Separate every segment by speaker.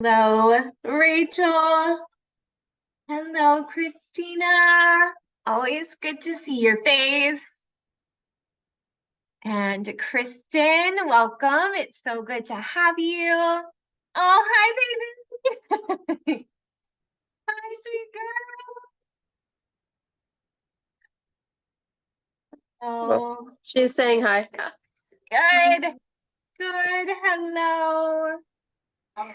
Speaker 1: Hello, Rachel. Hello, Christina. Always good to see your face. And Kristen, welcome. It's so good to have you. Oh, hi, baby. Hi, sweet girl. Oh,
Speaker 2: She's saying hi.
Speaker 1: good. Good. Hello. As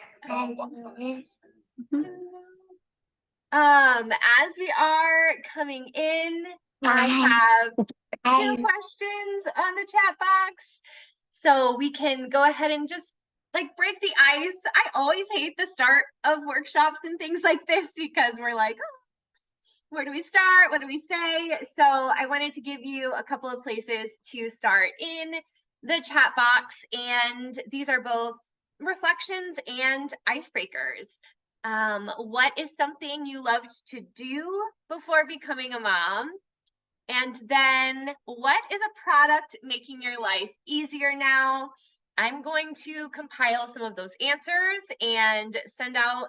Speaker 1: we are coming in, I have two questions on the chat box. So we can go ahead and just like break the ice. I always hate the start of workshops and things like this because we're like, oh, where do we start? What do we say? So I wanted to give you a couple of places to start in the chat box. And these are both reflections and icebreakers. What is something you loved to do before becoming a mom? And then what is a product making your life easier now? I'm going to compile some of those answers and send out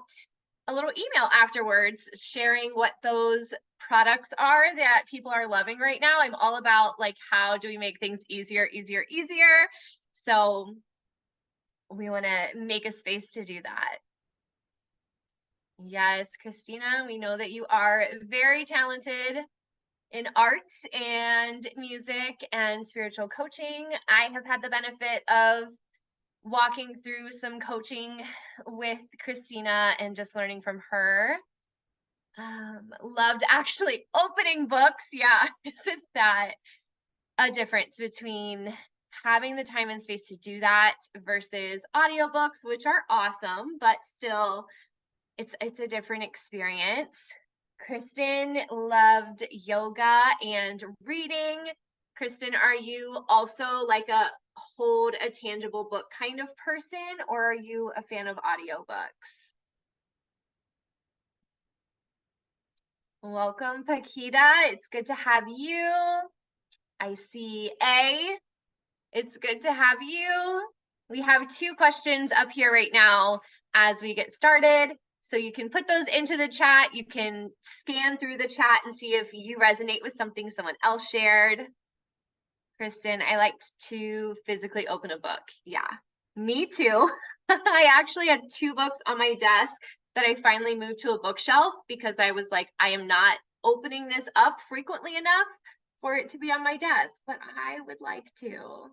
Speaker 1: a little email afterwards sharing what those products are that people are loving right now. I'm all about like, how do we make things easier, easier, easier? So we want to make a space to do that. Yes, Christina, we know that you are very talented in arts and music and spiritual coaching. I have had the benefit of walking through some coaching with Christina and just learning from her. Loved actually opening books. Yeah, isn't that a difference between having the time and space to do that versus audiobooks, which are awesome, but still it's a different experience. Kristen loved yoga and reading. Kristen, are you also like a hold a tangible book kind of person, or are you a fan of audiobooks? Welcome, Paquita. It's good to have you. I see A. It's good to have you. We have two questions up here right now as we get started. So you can put those into the chat. You can scan through the chat and see if you resonate with something someone else shared. Kristen, I liked to physically open a book. Yeah, me too. I actually had two books on my desk that I finally moved to a bookshelf because I was like, I am not opening this up frequently enough for it to be on my desk, but I would like to.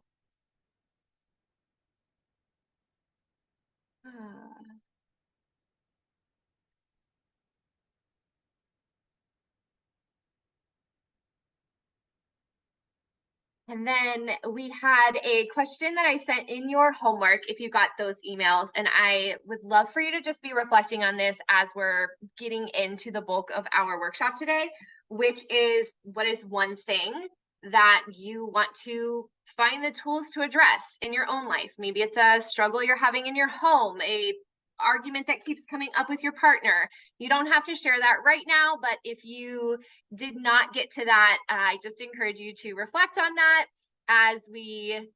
Speaker 1: And then we had a question that I sent in your homework if you got those emails. And I would love for you to just be reflecting on this as we're getting into the bulk of our workshop today, which is what is one thing that you want to find the tools to address in your own life? Maybe it's a struggle you're having in your home, a argument that keeps coming up with your partner. You don't have to share that right now, but if you did not get to that, I just encourage you to reflect on that as we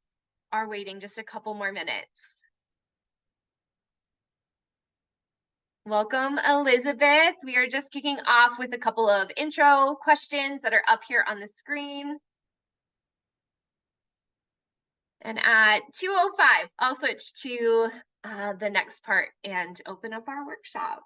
Speaker 1: are waiting just a couple more minutes. Welcome, Elizabeth. We are just kicking off with a couple of intro questions that are up here on the screen. And at 2:05, I'll switch to the next part and open up our workshop.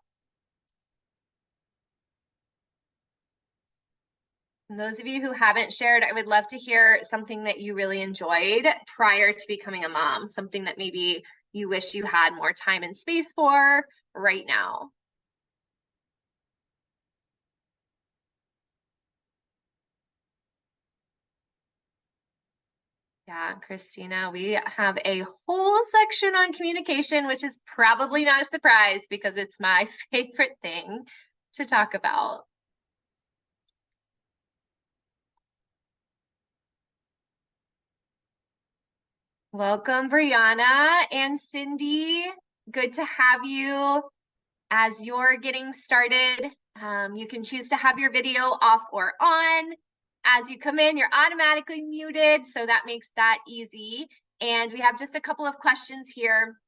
Speaker 1: And those of you who haven't shared, I would love to hear something that you really enjoyed prior to becoming a mom, something that maybe you wish you had more time and space for right now. Yeah, Christina, we have a whole section on communication, which is probably not a surprise because it's my favorite thing to talk about. Welcome, Brianna and Cindy. Good to have you. As you're getting started, you can choose to have your video off or on. As you come in, you're automatically muted, so that makes that easy. And we have just a couple of questions here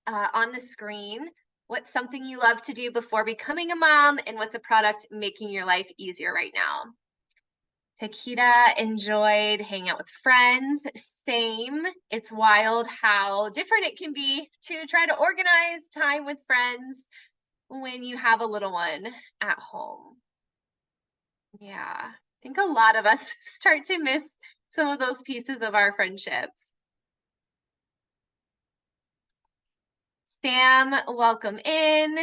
Speaker 1: on the screen. What's something you love to do before becoming a mom? And what's a product making your life easier right now? Takita enjoyed hanging out with friends. Same. It's wild how different it can be to try to organize time with friends when you have a little one at home. Yeah, I think a lot of us start to miss some of those pieces of our friendships. Sam, welcome in.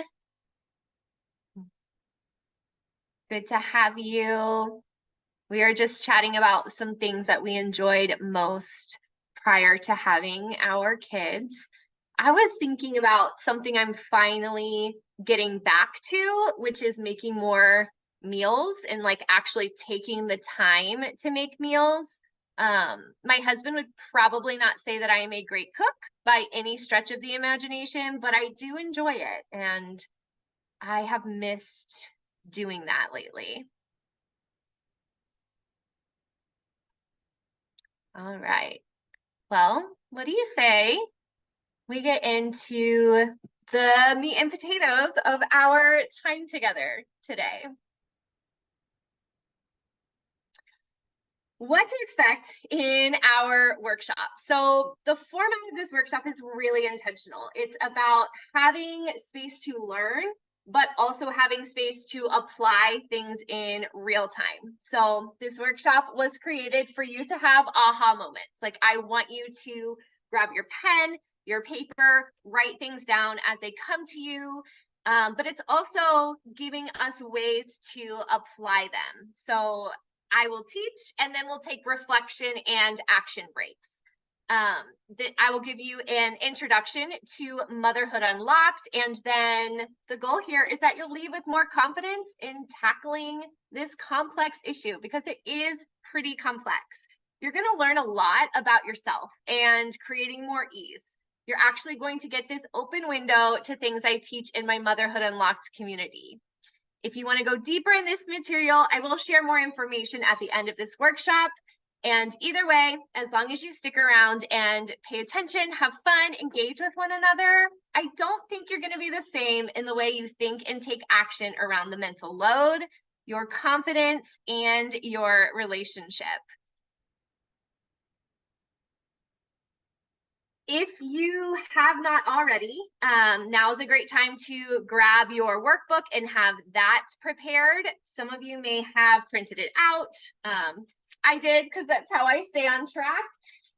Speaker 1: Good to have you. We are just chatting about some things that we enjoyed most prior to having our kids. I was thinking about something I'm finally getting back to, which is making more meals and like actually taking the time to make meals. My husband would probably not say that I am a great cook by any stretch of the imagination, but I do enjoy it. And I have missed doing that lately. All right. Well, what do you say we get into the meat and potatoes of our time together today? What to expect in our workshop. So the format of this workshop is really intentional. It's about having space to learn, but also having space to apply things in real time. So this workshop was created for you to have aha moments. Like I want you to grab your pen, your paper, write things down as they come to you. But it's also giving us ways to apply them. So I will teach, and then we'll take reflection and action breaks. I will give you an introduction to Motherhood Unlocked, and then the goal here is that you'll leave with more confidence in tackling this complex issue because it is pretty complex. You're going to learn a lot about yourself and creating more ease. You're actually going to get this open window to things I teach in my Motherhood Unlocked community. If you want to go deeper in this material, I will share more information at the end of this workshop. And either way, as long as you stick around and pay attention, have fun, engage with one another, I don't think you're going to be the same in the way you think and take action around the mental load, your confidence, and your relationship. If you have not already, now is a great time to grab your workbook and have that prepared. Some of you may have printed it out. I did because that's how I stay on track.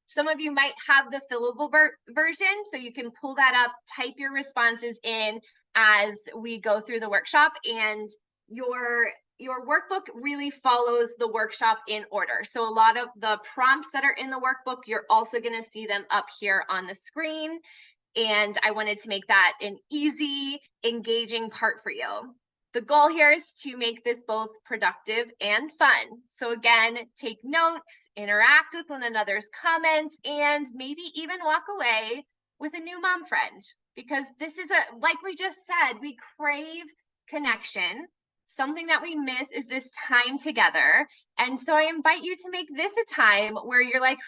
Speaker 1: Some of you might have the fillable version, so you can pull that up, type your responses in as we go through the workshop, and your workbook really follows the workshop in order. So a lot of the prompts that are in the workbook, you're also going to see them up here on the screen. And I wanted to make that an easy, engaging part for you. The goal here is to make this both productive and fun. So again, take notes, interact with one another's comments, and maybe even walk away with a new mom friend. Because this is like we just said, we crave connection. Something that we miss is this time together. And so I invite you to make this a time where you're like,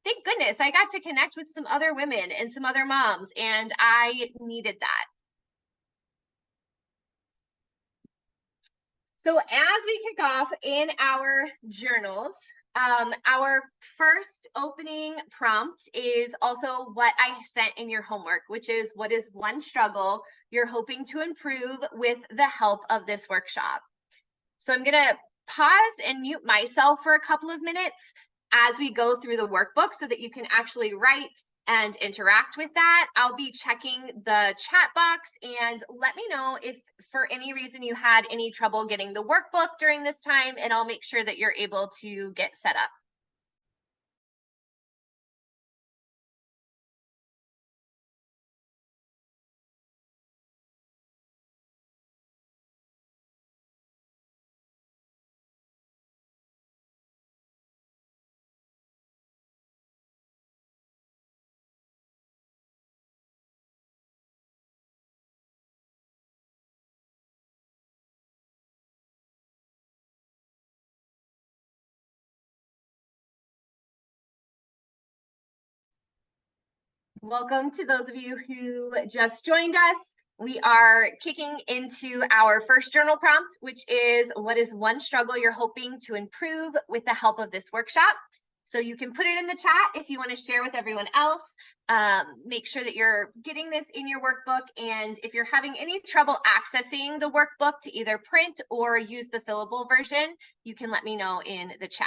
Speaker 1: thank goodness I got to connect with some other women and some other moms, and I needed that. So as we kick off in our journals, our first opening prompt is also what I sent in your homework, which is what is one struggle you're hoping to improve with the help of this workshop. So I'm going to pause and mute myself for a couple of minutes as we go through the workbook so that you can actually write and interact with that. I'll be checking the chat box, and let me know if for any reason you had any trouble getting the workbook during this time, and I'll make sure that you're able to get set up. Welcome to those of you who just joined us. we are kicking into our first journal prompt, which is, what is one struggle you're hoping to improve with the help of this workshop? So you can put it in the chat if you want to share with everyone else. Make sure that you're getting this in your workbook. And if you're having any trouble accessing the workbook to either print or use the fillable version, you can let me know in the chat.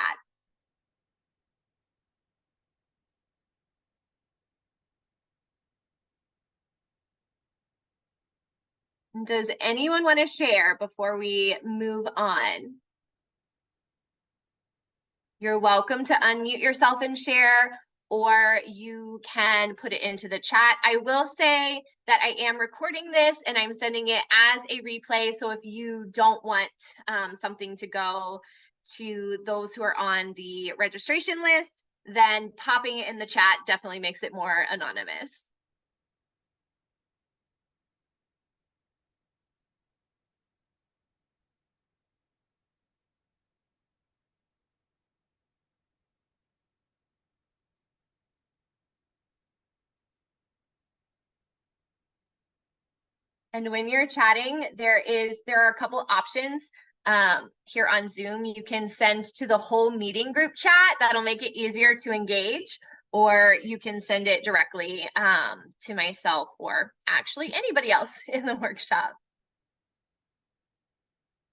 Speaker 1: Does anyone want to share before we move on? You're welcome to unmute yourself and share, or you can put it into the chat. I will say that I am recording this and I'm sending it as a replay. So if you don't want something to go to those who are on the registration list, then popping it in the chat definitely makes it more anonymous. And when you're chatting, there are a couple options here on Zoom. You can send to the whole meeting group chat. That'll make it easier to engage, or you can send it directly to myself or actually anybody else in the workshop.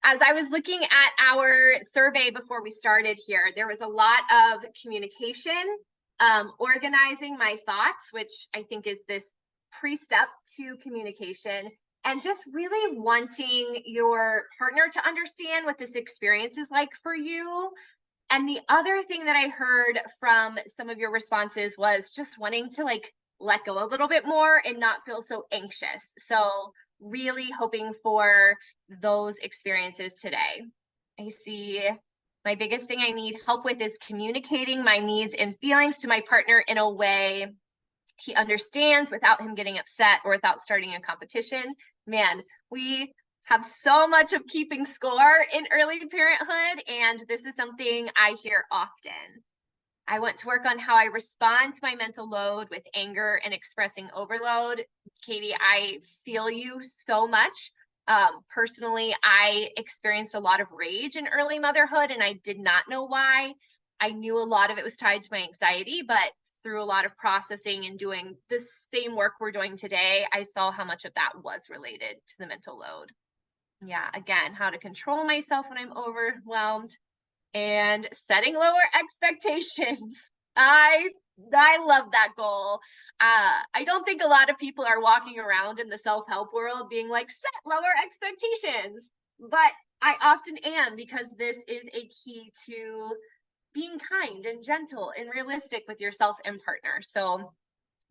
Speaker 1: As I was looking at our survey before we started here, there was a lot of communication, organizing my thoughts, which I think is this pre-step to communication, and just really wanting your partner to understand what this experience is like for you. And the other thing that I heard from some of your responses was just wanting to like let go a little bit more and not feel so anxious. So really hoping for those experiences today. I see my biggest thing I need help with is communicating my needs and feelings to my partner in a way he understands without him getting upset or without starting a competition. Man, we have so much of keeping score in early parenthood, and this is something I hear often. I want to work on how I respond to my mental load with anger and expressing overload. Katie, I feel you so much. Personally, I experienced a lot of rage in early motherhood, and I did not know why. I knew a lot of it was tied to my anxiety, but through a lot of processing and doing the same work we're doing today, I saw how much of that was related to the mental load. Yeah, again, how to control myself when I'm overwhelmed and setting lower expectations. I love that goal. I don't think a lot of people are walking around in the self-help world being like, set lower expectations, but I often am, because this is a key to being kind and gentle and realistic with yourself and partner. So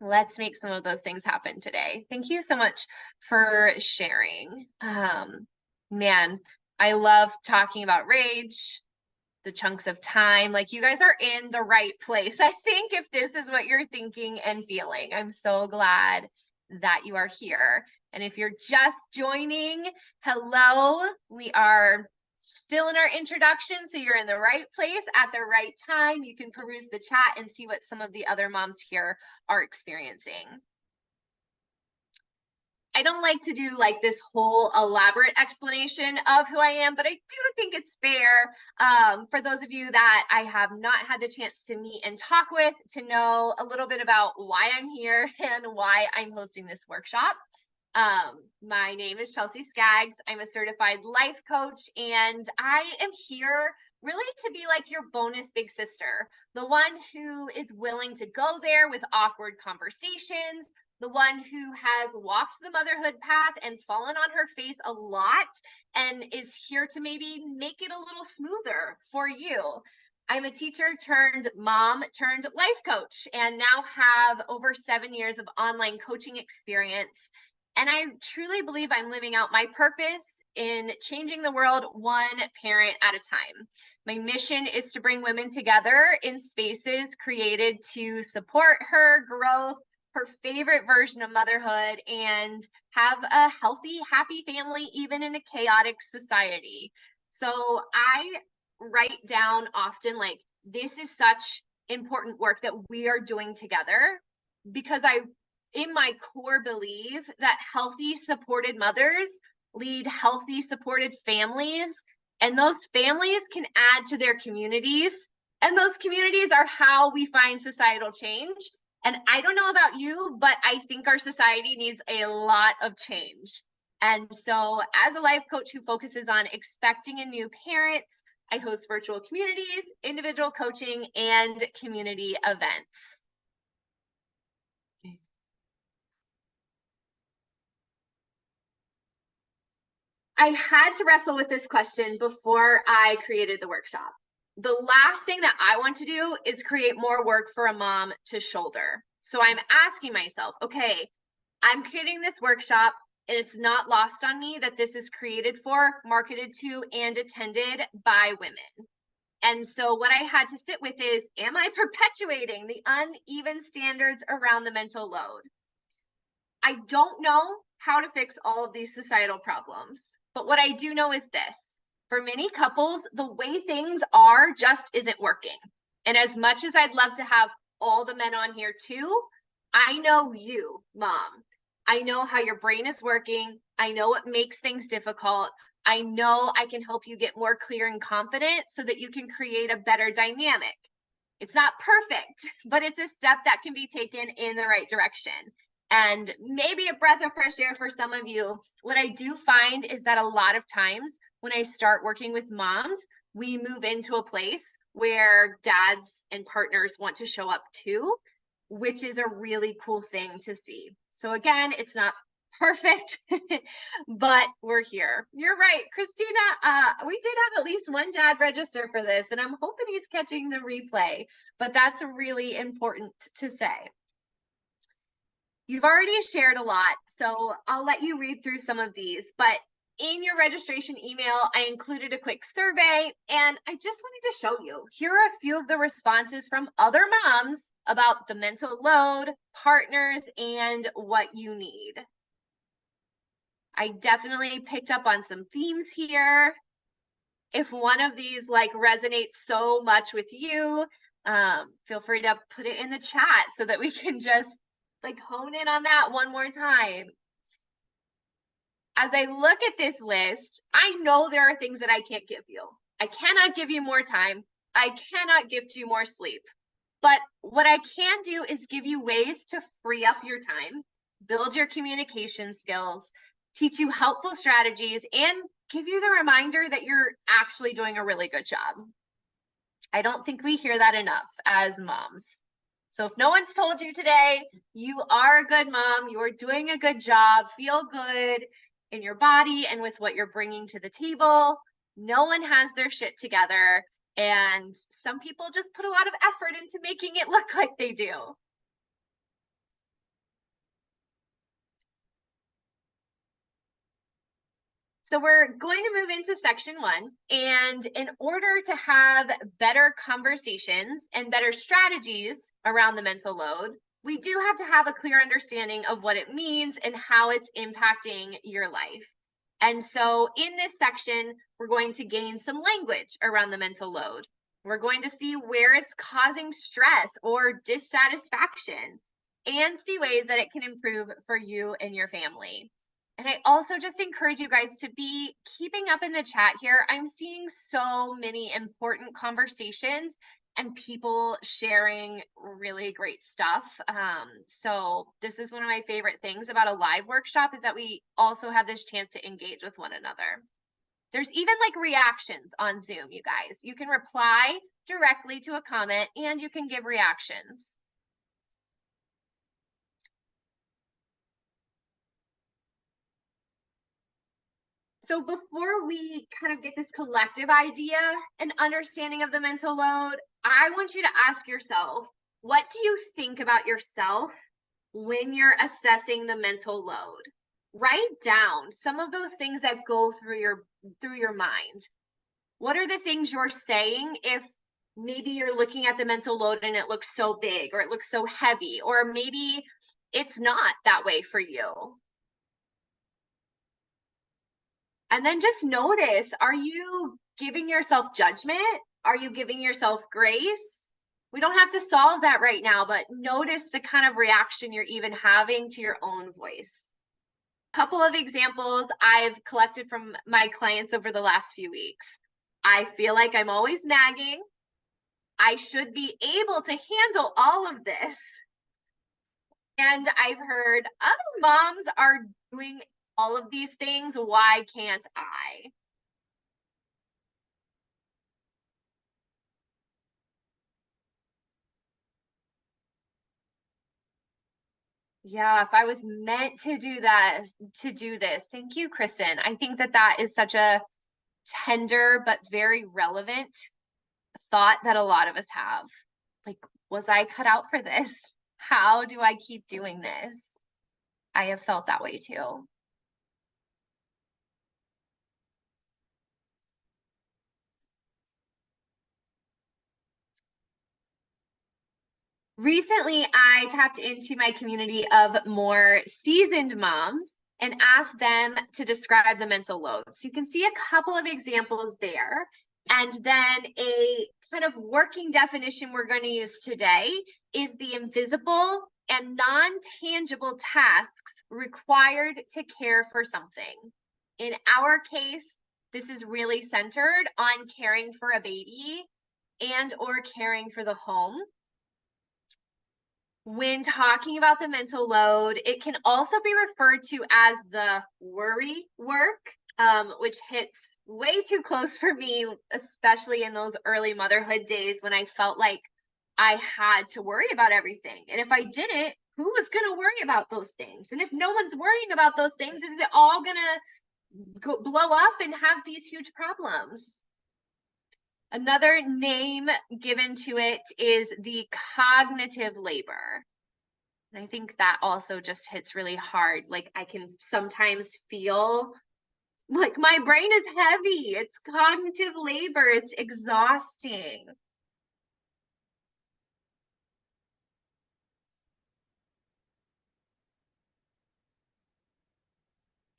Speaker 1: let's make some of those things happen today. Thank you so much for sharing. Man, I love talking about rage, the chunks of time. Like, you guys are in the right place, I think, if this is what you're thinking and feeling. I'm so glad that you are here. And if you're just joining, hello, we are still in our introduction, so you're in the right place at the right time. You can peruse the chat and see what some of the other moms here are experiencing. I don't like to do like this whole elaborate explanation of who I am, but I do think it's fair for those of you that I have not had the chance to meet and talk with to know a little bit about why I'm here and why I'm hosting this workshop. My name is Chelsea Skaggs. I'm a certified life coach, and I am here really to be like your bonus big sister, the one who is willing to go there with awkward conversations, the one who has walked the motherhood path and fallen on her face a lot and is here to maybe make it a little smoother for you. I'm a teacher turned mom turned life coach, and now have over 7 years of online coaching experience. And I truly believe I'm living out my purpose in changing the world one parent at a time. My mission is to bring women together in spaces created to support her growth, her favorite version of motherhood, and have a healthy, happy family, even in a chaotic society. So I write down often, like, this is such important work that we are doing together, because I in my core belief that healthy, supported mothers lead healthy, supported families, and those families can add to their communities, and those communities are how we find societal change. And I don't know about you, but I think our society needs a lot of change. And so as a life coach who focuses on expecting and new parents, I host virtual communities, individual coaching, and community events. I had to wrestle with this question before I created the workshop. The last thing that I want to do is create more work for a mom to shoulder. So I'm asking myself, okay, I'm creating this workshop, and it's not lost on me that this is created for, marketed to, and attended by women. And so what I had to sit with is, am I perpetuating the uneven standards around the mental load? I don't know how to fix all of these societal problems, but what I do know is this. For many couples, the way things are just isn't working. And as much as I'd love to have all the men on here too, I know you, mom. I know how your brain is working. I know what makes things difficult. I know I can help you get more clear and confident so that you can create a better dynamic. It's not perfect, but it's a step that can be taken in the right direction. And maybe a breath of fresh air for some of you. What I do find is that a lot of times when I start working with moms, we move into a place where dads and partners want to show up too, which is a really cool thing to see. So again, it's not perfect, but we're here. You're right, Christina. We did have at least one dad register for this, and I'm hoping he's catching the replay, but that's really important to say. You've already shared a lot, so I'll let you read through some of these, but in your registration email, I included a quick survey, and I just wanted to show you. Here are a few of the responses from other moms about the mental load, partners, and what you need. I definitely picked up on some themes here. If one of these resonates so much with you, feel free to put it in the chat so that we can just hone in on that one more time. As I look at this list, I know there are things that I can't give you. I cannot give you more time. I cannot gift you more sleep. But what I can do is give you ways to free up your time, build your communication skills, teach you helpful strategies, and give you the reminder that you're actually doing a really good job. I don't think we hear that enough as moms. So if no one's told you today, you are a good mom, you're doing a good job, feel good in your body and with what you're bringing to the table. No one has their shit together, and some people just put a lot of effort into making it look like they do. So we're going to move into section 1, and in order to have better conversations and better strategies around the mental load, we do have to have a clear understanding of what it means and how it's impacting your life. And so in this section, we're going to gain some language around the mental load. We're going to see where it's causing stress or dissatisfaction and see ways that it can improve for you and your family. And I also just encourage you guys to be keeping up in the chat here. I'm seeing so many important conversations and people sharing really great stuff. So this is one of my favorite things about a live workshop, is that we also have this chance to engage with one another. There's even reactions on Zoom, you guys. You can reply directly to a comment and you can give reactions. So before we kind of get this collective idea and understanding of the mental load, I want you to ask yourself, what do you think about yourself when you're assessing the mental load? Write down some of those things that go through your mind. What are the things you're saying if maybe you're looking at the mental load and it looks so big, or it looks so heavy, or maybe it's not that way for you? And then just notice, are you giving yourself judgment? Are you giving yourself grace? We don't have to solve that right now, but notice the kind of reaction you're even having to your own voice. A couple of examples I've collected from my clients over the last few weeks. I feel like I'm always nagging. I should be able to handle all of this. And I've heard other moms are doing all of these things. Why can't I? Yeah, if I was meant to do that, to do this. Thank you, Kristen. I think that that is such a tender but very relevant thought that a lot of us have. Like, was I cut out for this? How do I keep doing this? I have felt that way too. Recently, I tapped into my community of more seasoned moms and asked them to describe the mental load. So you can see a couple of examples there. And then a kind of working definition we're going to use today is the invisible and non-tangible tasks required to care for something. In our case, this is really centered on caring for a baby and or caring for the home. When talking about the mental load, it can also be referred to as the worry work, which hits way too close for me, especially in those early motherhood days when I felt like I had to worry about everything. And if I didn't, who was going to worry about those things? And if no one's worrying about those things, is it all going to blow up and have these huge problems? Another name given to it is the cognitive labor. And I think that also just hits really hard. Like I can sometimes feel like my brain is heavy. It's cognitive labor. It's exhausting.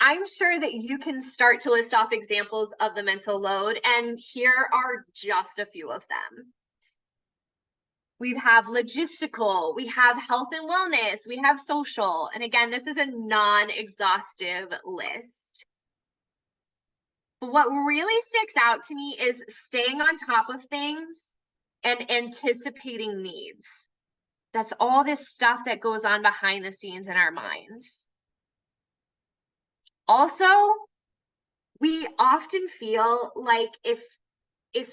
Speaker 1: I'm sure that you can start to list off examples of the mental load, and here are just a few of them. We have logistical, we have health and wellness, we have social. And again, this is a non-exhaustive list. But what really sticks out to me is staying on top of things and anticipating needs. That's all this stuff that goes on behind the scenes in our minds. Also, we often feel like if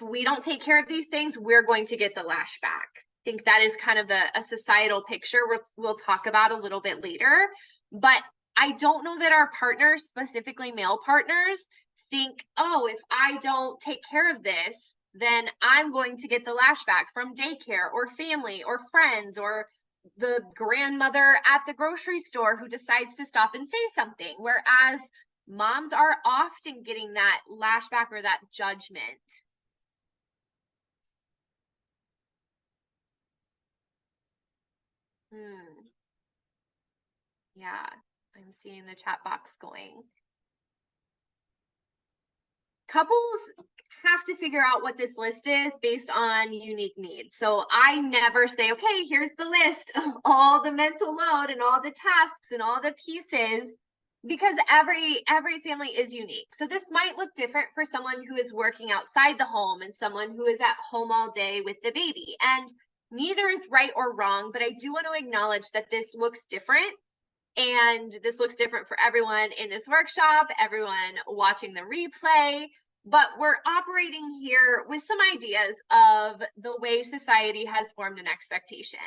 Speaker 1: we don't take care of these things, we're going to get the lash back. I think that is kind of a societal picture we'll talk about a little bit later. But I don't know that our partners, specifically male partners, think, oh, if I don't take care of this, then I'm going to get the lash back from daycare or family or friends or the grandmother at the grocery store who decides to stop and say something. Whereas moms are often getting that lashback or that judgment. Yeah, I'm seeing the chat box going. Couples have to figure out what this list is based on unique needs. So I never say, okay, here's the list of all the mental load and all the tasks and all the pieces, because every family is unique. So this might look different for someone who is working outside the home and someone who is at home all day with the baby. And neither is right or wrong, but I do want to acknowledge that this looks different. And this looks different for everyone in this workshop, everyone watching the replay, but we're operating here with some ideas of the way society has formed an expectation.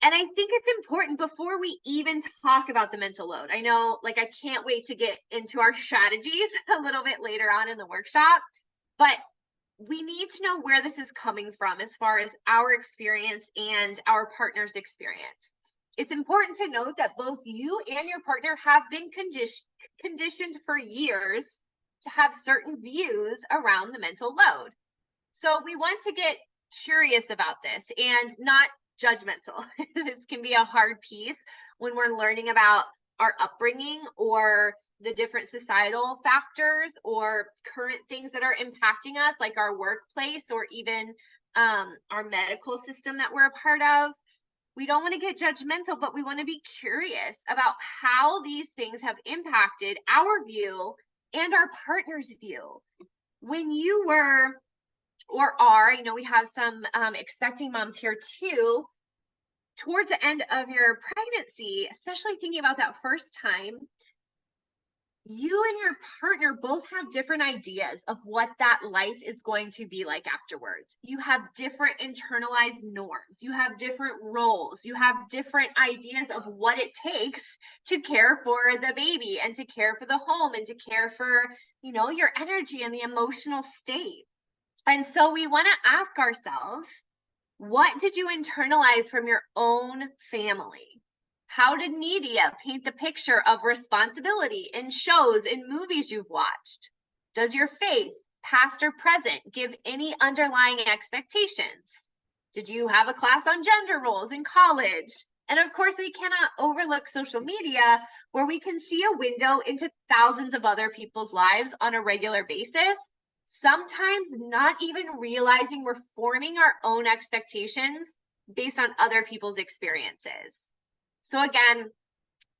Speaker 1: And I think it's important before we even talk about the mental load. I know, like, I can't wait to get into our strategies a little bit later on in the workshop, but we need to know where this is coming from as far as our experience and our partner's experience. It's important to note that both you and your partner have been conditioned for years to have certain views around the mental load. So we want to get curious about this and not judgmental. This can be a hard piece when we're learning about our upbringing or the different societal factors or current things that are impacting us, like our workplace or even our medical system that we're a part of. We don't want to get judgmental, but we want to be curious about how these things have impacted our view and our partner's view. When you were or are, I know we have some expecting moms here too, towards the end of your pregnancy, especially thinking about that first time, you and your partner both have different ideas of what that life is going to be like afterwards. You have different internalized norms. You have different roles. You have different ideas of what it takes to care for the baby and to care for the home and to care for, you know, your energy and the emotional state. And so we want to ask ourselves, what did you internalize from your own family? How did media paint the picture of responsibility in shows and movies you've watched? Does your faith, past or present, give any underlying expectations? Did you have a class on gender roles in college? And of course, we cannot overlook social media, where we can see a window into thousands of other people's lives on a regular basis, sometimes not even realizing we're forming our own expectations based on other people's experiences. So again,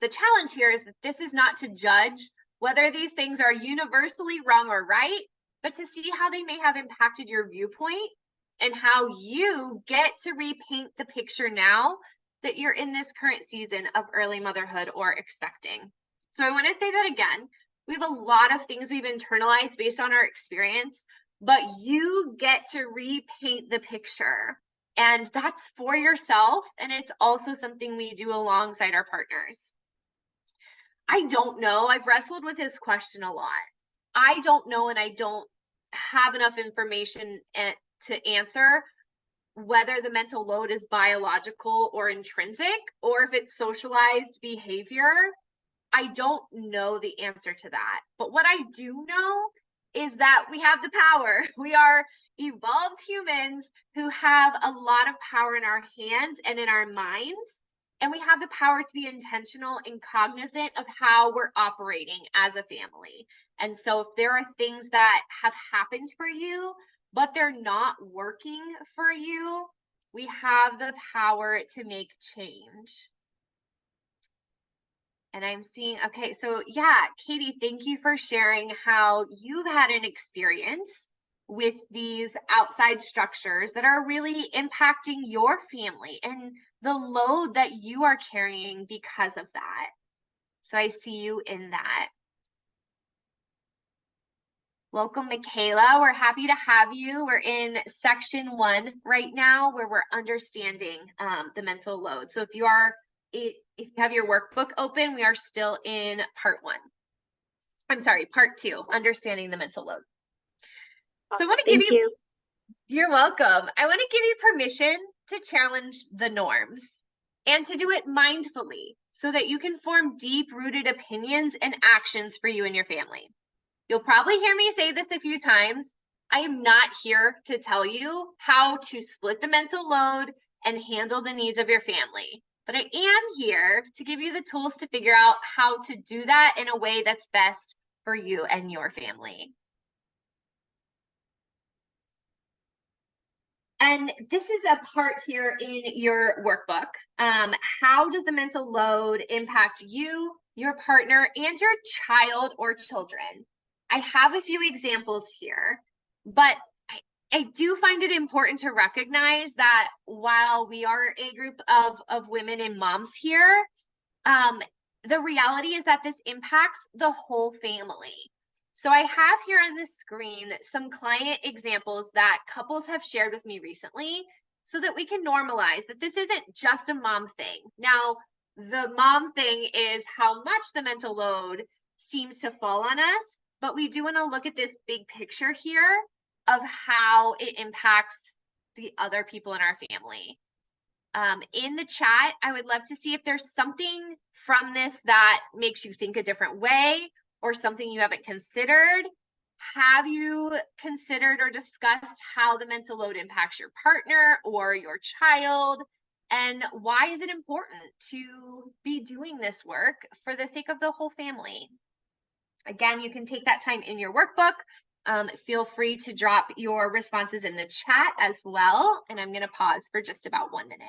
Speaker 1: the challenge here is that this is not to judge whether these things are universally wrong or right, but to see how they may have impacted your viewpoint and how you get to repaint the picture now that you're in this current season of early motherhood or expecting. So I want to say that again. We have a lot of things we've internalized based on our experience, but you get to repaint the picture. And that's for yourself. And it's also something we do alongside our partners. I don't know. I've wrestled with this question a lot. I don't know, and I don't have enough information to answer whether the mental load is biological or intrinsic, or if it's socialized behavior. I don't know the answer to that. But what I do know is that we have the power. We are evolved humans who have a lot of power in our hands and in our minds. And we have the power to be intentional and cognizant of how we're operating as a family. And so if there are things that have happened for you, but they're not working for you, we have the power to make change. And I'm seeing, okay, so yeah, Katie, thank you for sharing how you've had an experience with these outside structures that are really impacting your family and the load that you are carrying because of that. So I see you in that. Welcome, Michaela. We're happy to have you. We're in section 1 right now, where we're understanding the mental load. So if you have your workbook open, we are still in part 1. I'm sorry, part 2, understanding the mental load. So I want to give you, you're welcome. I want to give you permission to challenge the norms and to do it mindfully so that you can form deep-rooted opinions and actions for you and your family. You'll probably hear me say this a few times. I am not here to tell you how to split the mental load and handle the needs of your family. But I am here to give you the tools to figure out how to do that in a way that's best for you and your family. And this is a part here in your workbook. How does the mental load impact you, your partner, and your child or children? I have a few examples here, but I do find it important to recognize that while we are a group of women and moms here, the reality is that this impacts the whole family. So I have here on the screen some client examples that couples have shared with me recently so that we can normalize that this isn't just a mom thing. Now, the mom thing is how much the mental load seems to fall on us, but we do want to look at this big picture here of how it impacts the other people in our family. In the chat, I would love to see if there's something from this that makes you think a different way or something you haven't considered. Have you considered or discussed how the mental load impacts your partner or your child? And why is it important to be doing this work for the sake of the whole family? Again, you can take that time in your workbook. Feel free to drop your responses in the chat as well. And I'm going to pause for just about 1 minute.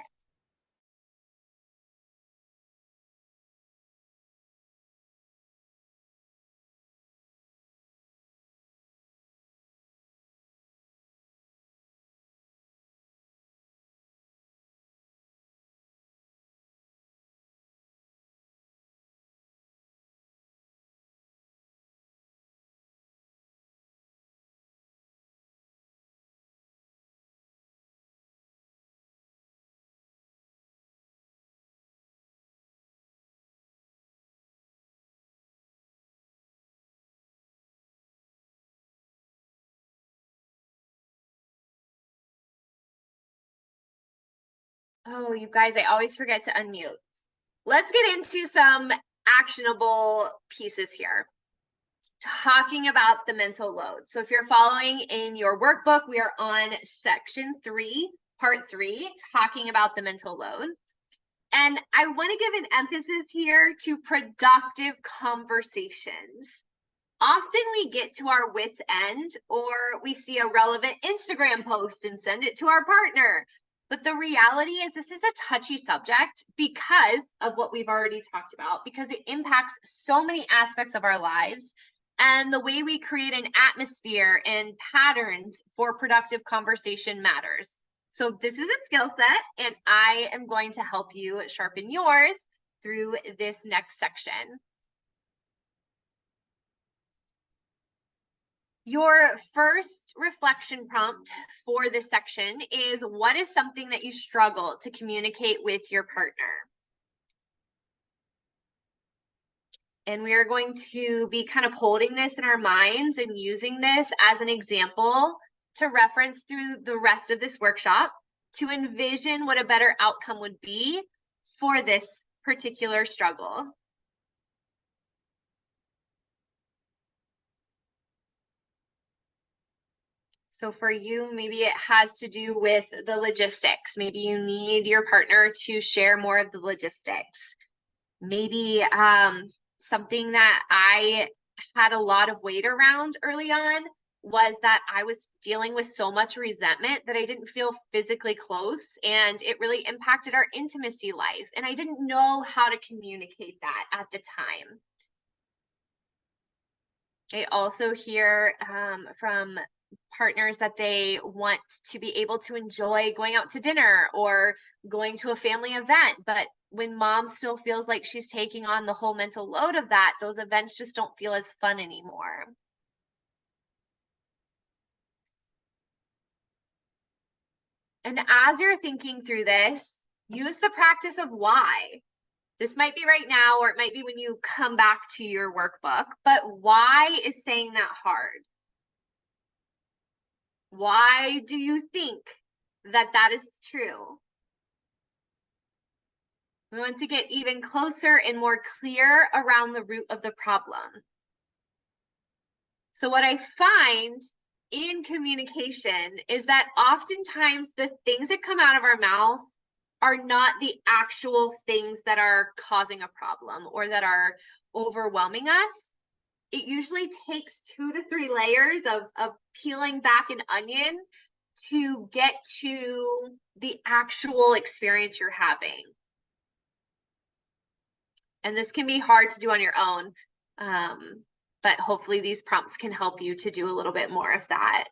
Speaker 1: Oh, you guys, I always forget to unmute. Let's get into some actionable pieces here. Talking about the mental load. So if you're following in your workbook, we are on section 3, part 3, talking about the mental load. And I want to give an emphasis here to productive conversations. Often we get to our wit's end, or we see a relevant Instagram post and send it to our partner. But the reality is this is a touchy subject because of what we've already talked about, because it impacts so many aspects of our lives and the way we create an atmosphere and patterns for productive conversation matters. So this is a skill set, and I am going to help you sharpen yours through this next section. Your first reflection prompt for this section is, what is something that you struggle to communicate with your partner? And we are going to be kind of holding this in our minds and using this as an example to reference through the rest of this workshop to envision what a better outcome would be for this particular struggle. So for you, maybe it has to do with the logistics. Maybe you need your partner to share more of the logistics. Maybe something that I had a lot of weight around early on was that I was dealing with so much resentment that I didn't feel physically close, and it really impacted our intimacy life. And I didn't know how to communicate that at the time. I also hear from partners that they want to be able to enjoy going out to dinner or going to a family event. But when mom still feels like she's taking on the whole mental load of that, those events just don't feel as fun anymore. And as you're thinking through this, use the practice of why. This might be right now, or it might be when you come back to your workbook, but why is saying that hard? Why do you think that that is true? We want to get even closer and more clear around the root of the problem. So what I find in communication is that oftentimes the things that come out of our mouth are not the actual things that are causing a problem or that are overwhelming us. It usually takes 2 to 3 layers of peeling back an onion to get to the actual experience you're having. And this can be hard to do on your own, but hopefully these prompts can help you to do a little bit more of that.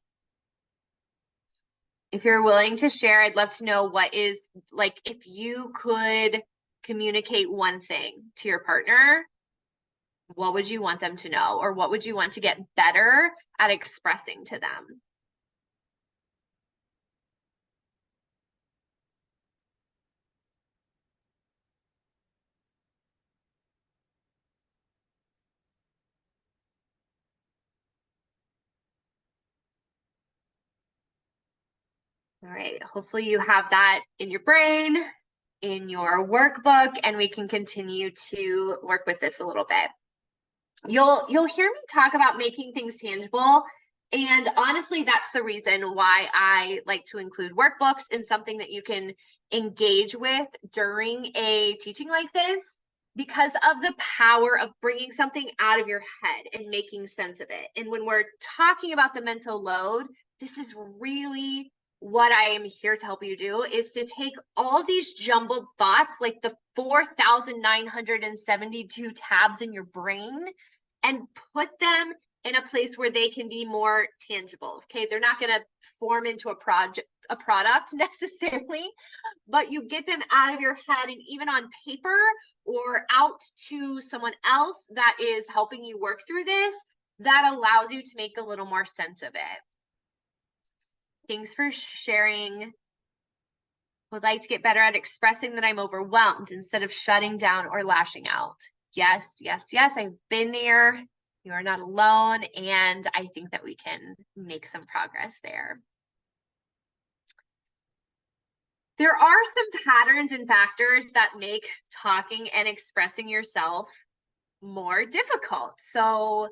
Speaker 1: If you're willing to share, I'd love to know what is, like, if you could communicate one thing to your partner, what would you want them to know? Or what would you want to get better at expressing to them? All right, hopefully you have that in your brain, in your workbook, and we can continue to work with this a little bit. You'll hear me talk about making things tangible. And honestly, that's the reason why I like to include workbooks and something that you can engage with during a teaching like this because of the power of bringing something out of your head and making sense of it. And when we're talking about the mental load, this is really what I am here to help you do, is to take all these jumbled thoughts, like the 4,972 tabs in your brain, and put them in a place where they can be more tangible. Okay, they're not going to form into a product necessarily, but you get them out of your head and even on paper or out to someone else that is helping you work through this, that allows you to make a little more sense of it. Thanks for sharing. Would like to get better at expressing that I'm overwhelmed instead of shutting down or lashing out. Yes, yes, yes, I've been there. You are not alone. And I think that we can make some progress there. There are some patterns and factors that make talking and expressing yourself more difficult. So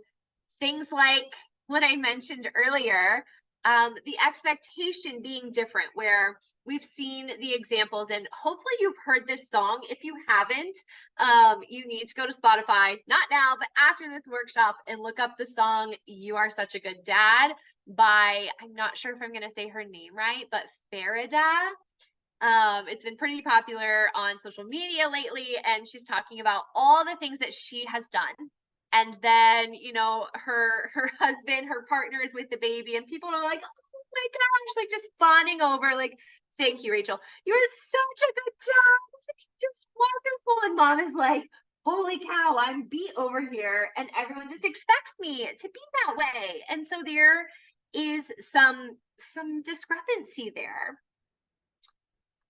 Speaker 1: things like what I mentioned earlier, the expectation being different, where we've seen the examples, and hopefully you've heard this song. If you haven't, you need to go to Spotify, not now, but after this workshop, and look up the song You Are Such a Good Dad by, I'm not sure if I'm going to say her name right, but Farida. It's been pretty popular on social media lately, and she's talking about all the things that she has done. And then, you know, her husband, her partner is with the baby, and people are like, oh my gosh, like just fawning over, like, thank you, Rachel. You're such a good dad. It's like, just wonderful. And mom is like, holy cow, I'm beat over here. And everyone just expects me to be that way. And so there is some discrepancy there.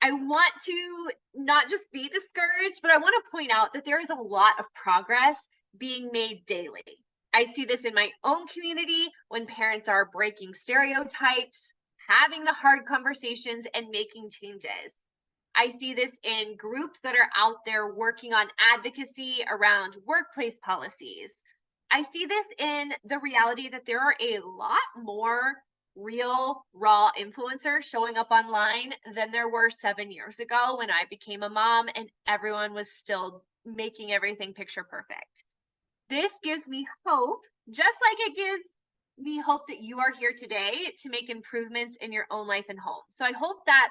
Speaker 1: I want to not just be discouraged, but I want to point out that there is a lot of progress being made daily. I see this in my own community when parents are breaking stereotypes, having the hard conversations, and making changes. I see this in groups that are out there working on advocacy around workplace policies. I see this in the reality that there are a lot more real raw influencers showing up online than there were 7 years ago when I became a mom and everyone was still making everything picture perfect. This gives me hope, just like it gives me hope that you are here today to make improvements in your own life and home. So I hope that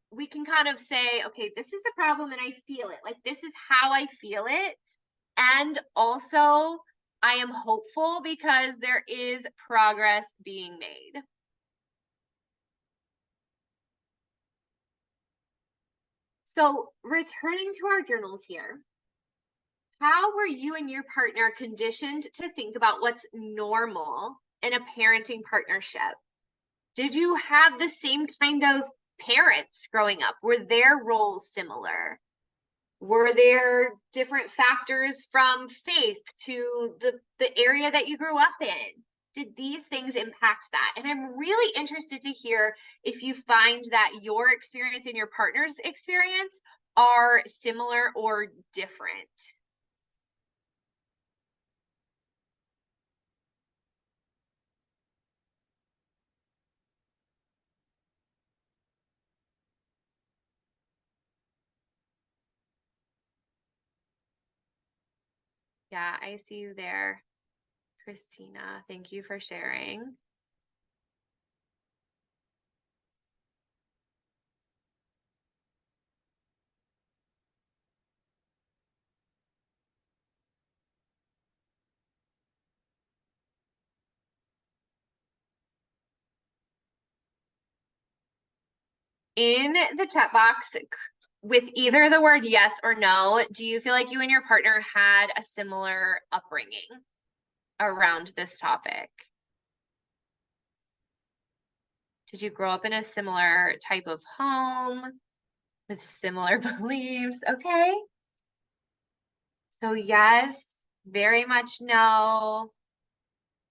Speaker 1: we can kind of say, okay, this is the problem and I feel it. Like, this is how I feel it. And also, I am hopeful because there is progress being made. So returning to our journals here, how were you and your partner conditioned to think about what's normal in a parenting partnership? Did you have the same kind of parents growing up? Were their roles similar? Were there different factors from faith to the area that you grew up in? Did these things impact that? And I'm really interested to hear if you find that your experience and your partner's experience are similar or different. Yeah, I see you there, Christina. Thank you for sharing. In the chat box, with either the word yes or no, do you feel like you and your partner had a similar upbringing around this topic? Did you grow up in a similar type of home with similar beliefs? Okay. So yes, very much no.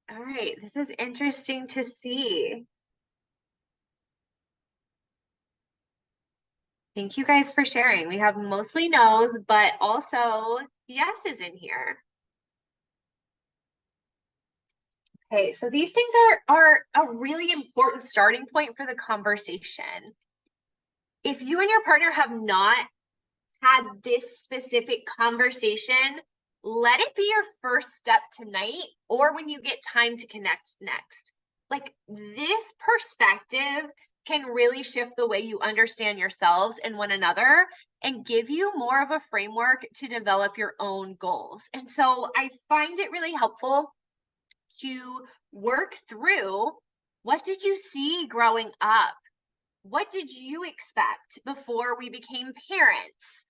Speaker 1: All right, this is interesting to see. Thank you guys for sharing. We have mostly no's, but also yeses in here. Okay, so these things are a really important starting point for the conversation. if you and your partner have not had this specific conversation, let it be your first step tonight or when you get time to connect next. Like, this perspective can really shift the way you understand yourselves and one another and give you more of a framework to develop your own goals. And so I find it really helpful to work through, what did you see growing up? What did you expect before we became parents?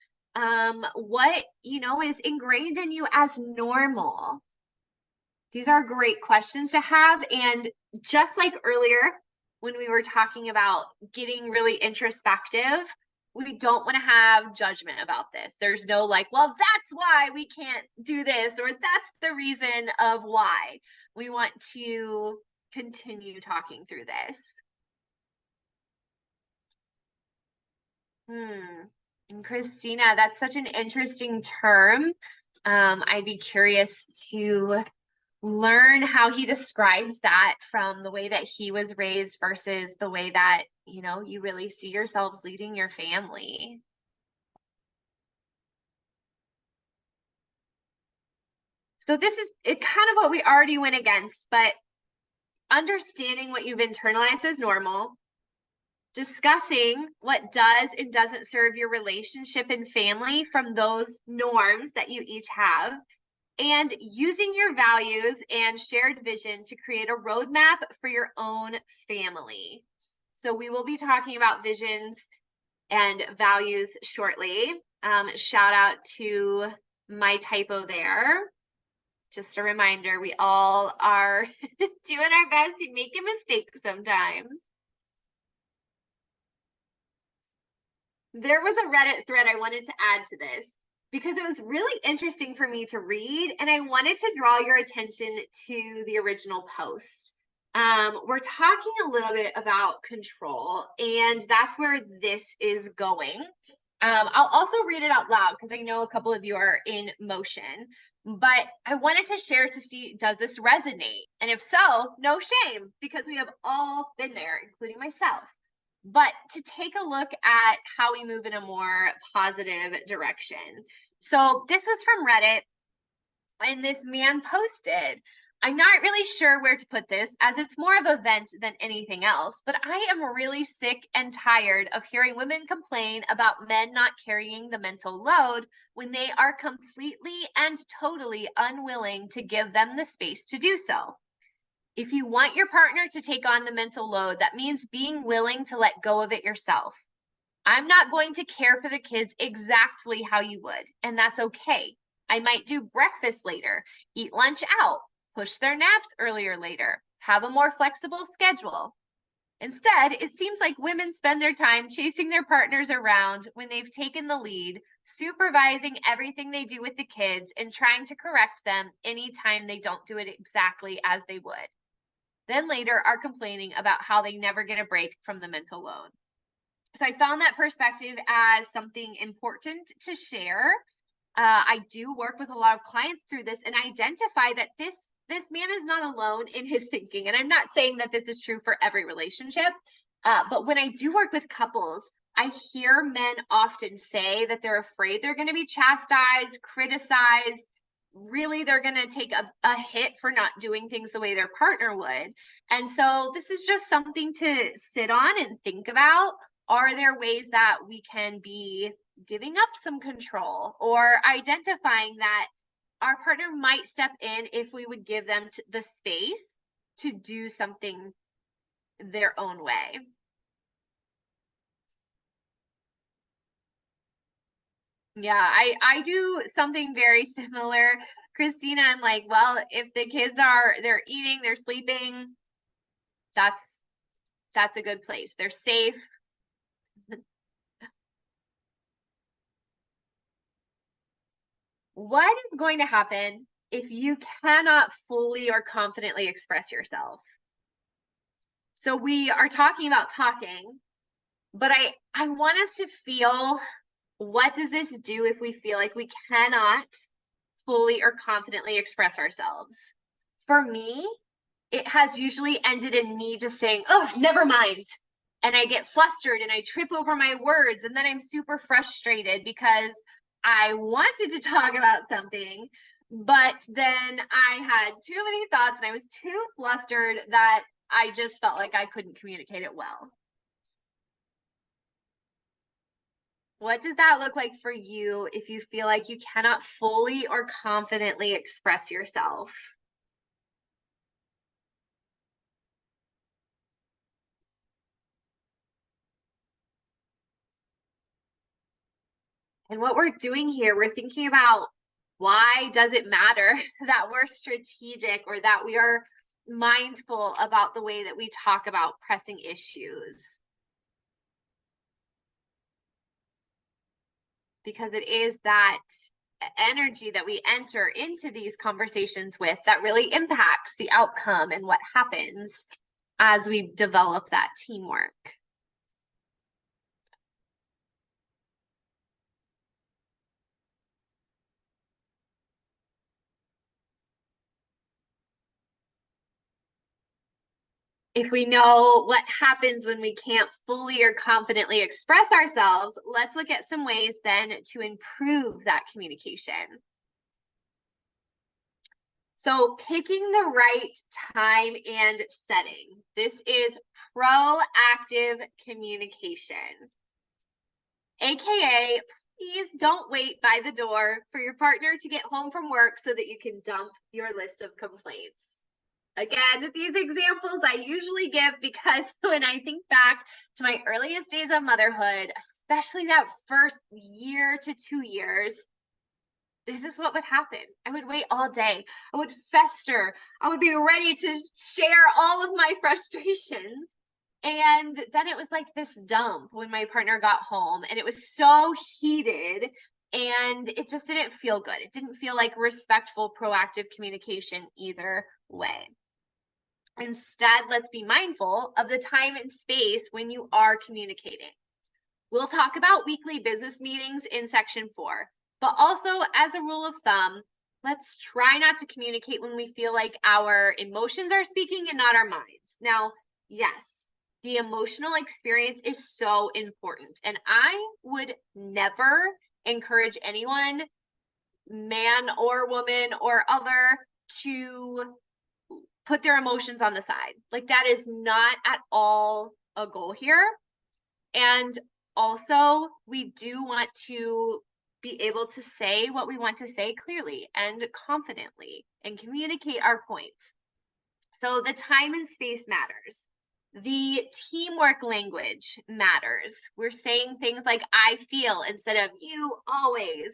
Speaker 1: What, is ingrained in you as normal? These are great questions to have. And just like earlier, when we were talking about getting really introspective, we don't want to have judgment about this. There's no like, well, that's why we can't do this, or that's the reason of why. We want to continue talking through this. And Christina, that's such an interesting term. I'd be curious to learn how he describes that from the way that he was raised versus the way that, you really see yourselves leading your family. So this is kind of what we already went against, but understanding what you've internalized as normal, discussing what does and doesn't serve your relationship and family from those norms that you each have, and using your values and shared vision to create a roadmap for your own family. So we will be talking about visions and values shortly. Shout out to my typo there. Just a reminder, we all are doing our best to make a mistake sometimes. There was a Reddit thread I wanted to add to this because it was really interesting for me to read, and I wanted to draw your attention to the original post. We're talking a little bit about control, and that's where this is going. I'll also read it out loud because I know a couple of you are in motion, but I wanted to share to see, does this resonate? And if so, no shame, because we have all been there, including myself. But to take a look at how we move in a more positive direction. So this was from Reddit, and this man posted, I'm not really sure where to put this, as it's more of a vent than anything else, but I am really sick and tired of hearing women complain about men not carrying the mental load when they are completely and totally unwilling to give them the space to do so. If you want your partner to take on the mental load, that means being willing to let go of it yourself. I'm not going to care for the kids exactly how you would, and that's okay. I might do breakfast later, eat lunch out, push their naps earlier later, have a more flexible schedule. Instead, it seems like women spend their time chasing their partners around when they've taken the lead, supervising everything they do with the kids and trying to correct them anytime they don't do it exactly as they would. Then later are complaining about how they never get a break from the mental load. So I found that perspective as something important to share. I do work with a lot of clients through this and identify that this man is not alone in his thinking. And I'm not saying that this is true for every relationship, but when I do work with couples, I hear men often say that they're afraid they're going to be chastised, criticized. Really, they're going to take a hit for not doing things the way their partner would. And so this is just something to sit on and think about. Are there ways that we can be giving up some control, or identifying that our partner might step in if we would give them the space to do something their own way? Yeah, I do something very similar. Christina, I'm like, well, if the kids they're eating, they're sleeping, that's a good place. They're safe. What is going to happen if you cannot fully or confidently express yourself? So we are talking about talking, but I want us to feel, what does this do if we feel like we cannot fully or confidently express ourselves? For me, it has usually ended in me just saying, oh, never mind, and I get flustered and I trip over my words, and then I'm super frustrated because I wanted to talk about something, but then I had too many thoughts and I was too flustered that I just felt like I couldn't communicate it well. What does that look like for you if you feel like you cannot fully or confidently express yourself? And what we're doing here, we're thinking about, why does it matter that we're strategic or that we are mindful about the way that we talk about pressing issues? Because it is that energy that we enter into these conversations with that really impacts the outcome and what happens as we develop that teamwork. If we know what happens when we can't fully or confidently express ourselves, let's look at some ways then to improve that communication. So picking the right time and setting. This is proactive communication. AKA, please don't wait by the door for your partner to get home from work so that you can dump your list of complaints. Again, these examples I usually give because when I think back to my earliest days of motherhood, especially that first year to 2 years, this is what would happen. I would wait all day. I would fester. I would be ready to share all of my frustrations. And then it was like this dump when my partner got home, and it was so heated and it just didn't feel good. It didn't feel like respectful, proactive communication either way. Instead, let's be mindful of the time and space when you are communicating. We'll talk about weekly business meetings in section 4, but also as a rule of thumb, let's try not to communicate when we feel like our emotions are speaking and not our minds. Now, yes, the emotional experience is so important, and I would never encourage anyone, man or woman or other, to put their emotions on the side. Like, that is not at all a goal here. And also, we do want to be able to say what we want to say clearly and confidently and communicate our points. So the time and space matters. The teamwork language matters. We're saying things like I feel instead of you always.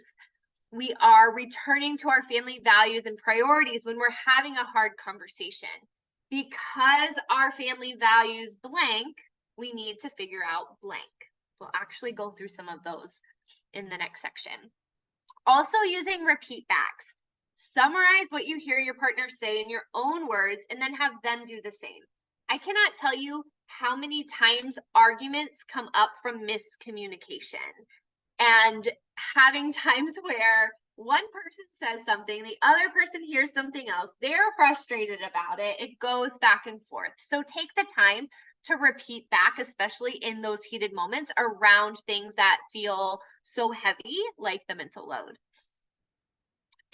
Speaker 1: We are returning to our family values and priorities when we're having a hard conversation. Because our family values blank, we need to figure out blank. We'll actually go through some of those in the next section. Also using repeat backs. Summarize what you hear your partner say in your own words and then have them do the same. I cannot tell you how many times arguments come up from miscommunication and having times where one person says something, the other person hears something else, they're frustrated about it, it goes back and forth. So take the time to repeat back, especially in those heated moments around things that feel so heavy, like the mental load.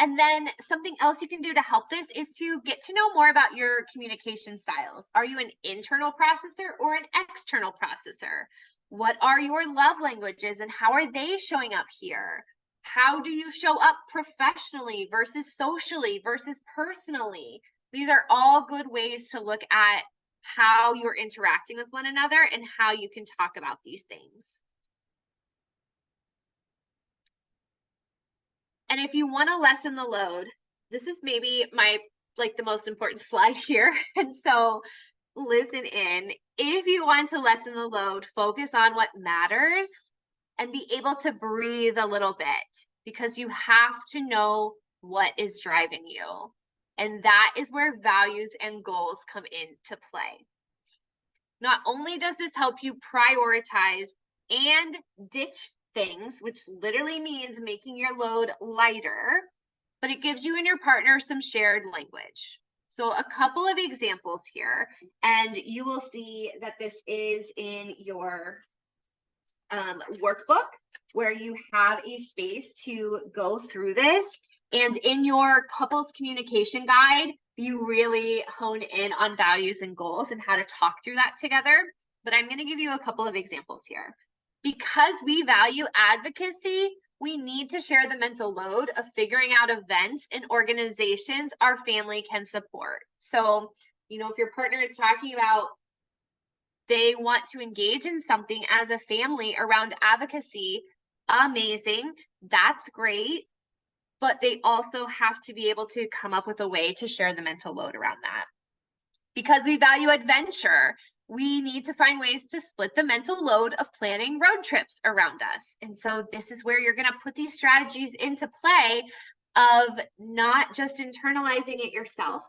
Speaker 1: And then something else you can do to help this is to get to know more about your communication styles. Are you an internal processor or an external processor? What are your love languages and how are they showing up here? How do you show up professionally versus socially versus personally? These are all good ways to look at how you're interacting with one another and how you can talk about these things. And if you want to lessen the load, this is maybe the most important slide here. And so listen in. If you want to lessen the load, focus on what matters and be able to breathe a little bit, because you have to know what is driving you. And that is where values and goals come into play. Not only does this help you prioritize and ditch things, which literally means making your load lighter, but it gives you and your partner some shared language. So a couple of examples here, and you will see that this is in your workbook where you have a space to go through this. And in your couples communication guide, you really hone in on values and goals and how to talk through that together. But I'm going to give you a couple of examples here. Because we value advocacy, we need to share the mental load of figuring out events and organizations our family can support. So, if your partner is talking about they want to engage in something as a family around advocacy, amazing, that's great. But they also have to be able to come up with a way to share the mental load around that. Because we value adventure, we need to find ways to split the mental load of planning road trips around us. And so this is where you're going to put these strategies into play of not just internalizing it yourself,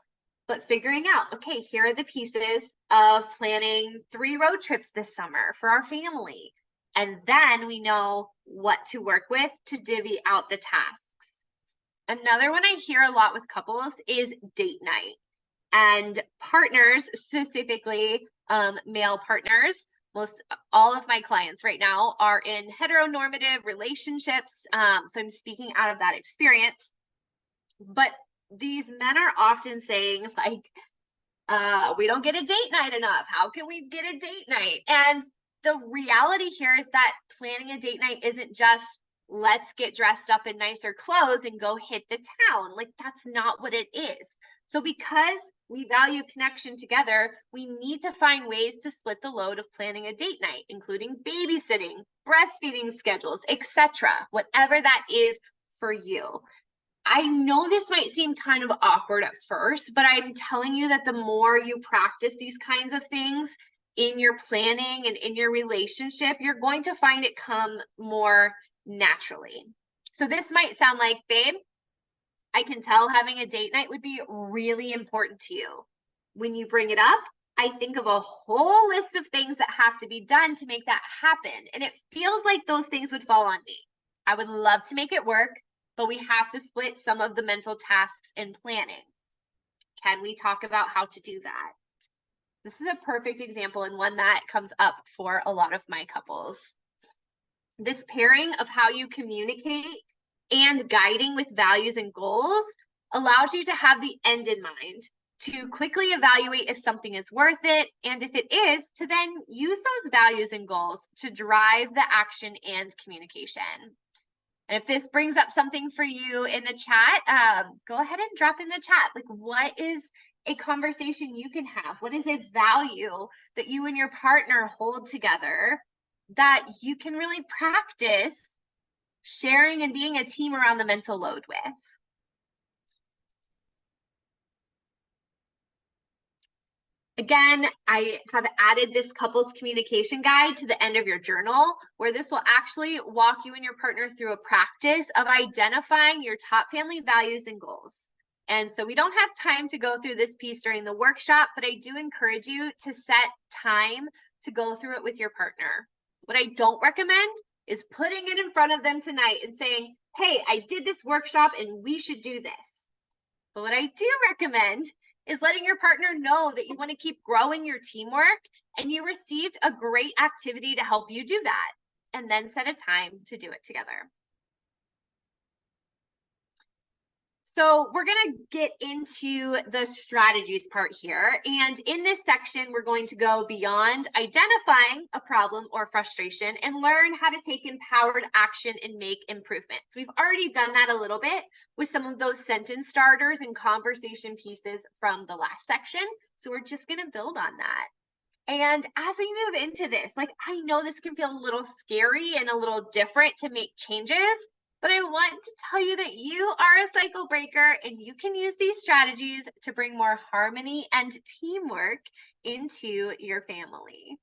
Speaker 1: but figuring out, okay, here are the pieces of planning 3 road trips this summer for our family. And then we know what to work with to divvy out the tasks. Another one I hear a lot with couples is date night. And partners, specifically male partners, most all of my clients right now are in heteronormative relationships. So I'm speaking out of that experience. But these men are often saying, like, we don't get a date night enough. How can we get a date night? And the reality here is that planning a date night isn't just let's get dressed up in nicer clothes and go hit the town. Like, that's not what it is. So because we value connection together, we need to find ways to split the load of planning a date night, including babysitting, breastfeeding schedules, etc., whatever that is for you. I know this might seem kind of awkward at first, but I'm telling you that the more you practice these kinds of things in your planning and in your relationship, you're going to find it come more naturally. So this might sound like, babe, I can tell having a date night would be really important to you. When you bring it up, I think of a whole list of things that have to be done to make that happen. And it feels like those things would fall on me. I would love to make it work, but we have to split some of the mental tasks in planning. Can we talk about how to do that? This is a perfect example and one that comes up for a lot of my couples. This pairing of how you communicate and guiding with values and goals allows you to have the end in mind, to quickly evaluate if something is worth it, and if it is, to then use those values and goals to drive the action and communication. And if this brings up something for you in the chat, go ahead and drop in the chat. Like, what is a conversation you can have? What is a value that you and your partner hold together that you can really practice sharing and being a team around the mental load with? Again, I have added this couples communication guide to the end of your journal, where this will actually walk you and your partner through a practice of identifying your top family values and goals. And so we don't have time to go through this piece during the workshop, but I do encourage you to set time to go through it with your partner. What I don't recommend is putting it in front of them tonight and saying, hey, I did this workshop and we should do this. But what I do recommend is letting your partner know that you want to keep growing your teamwork and you received a great activity to help you do that, and then set a time to do it together. So we're going to get into the strategies part here. And in this section, we're going to go beyond identifying a problem or frustration and learn how to take empowered action and make improvements. We've already done that a little bit with some of those sentence starters and conversation pieces from the last section. So we're just going to build on that. And as we move into this, like, I know this can feel a little scary and a little different to make changes, but I want to tell you that you are a cycle breaker and you can use these strategies to bring more harmony and teamwork into your family.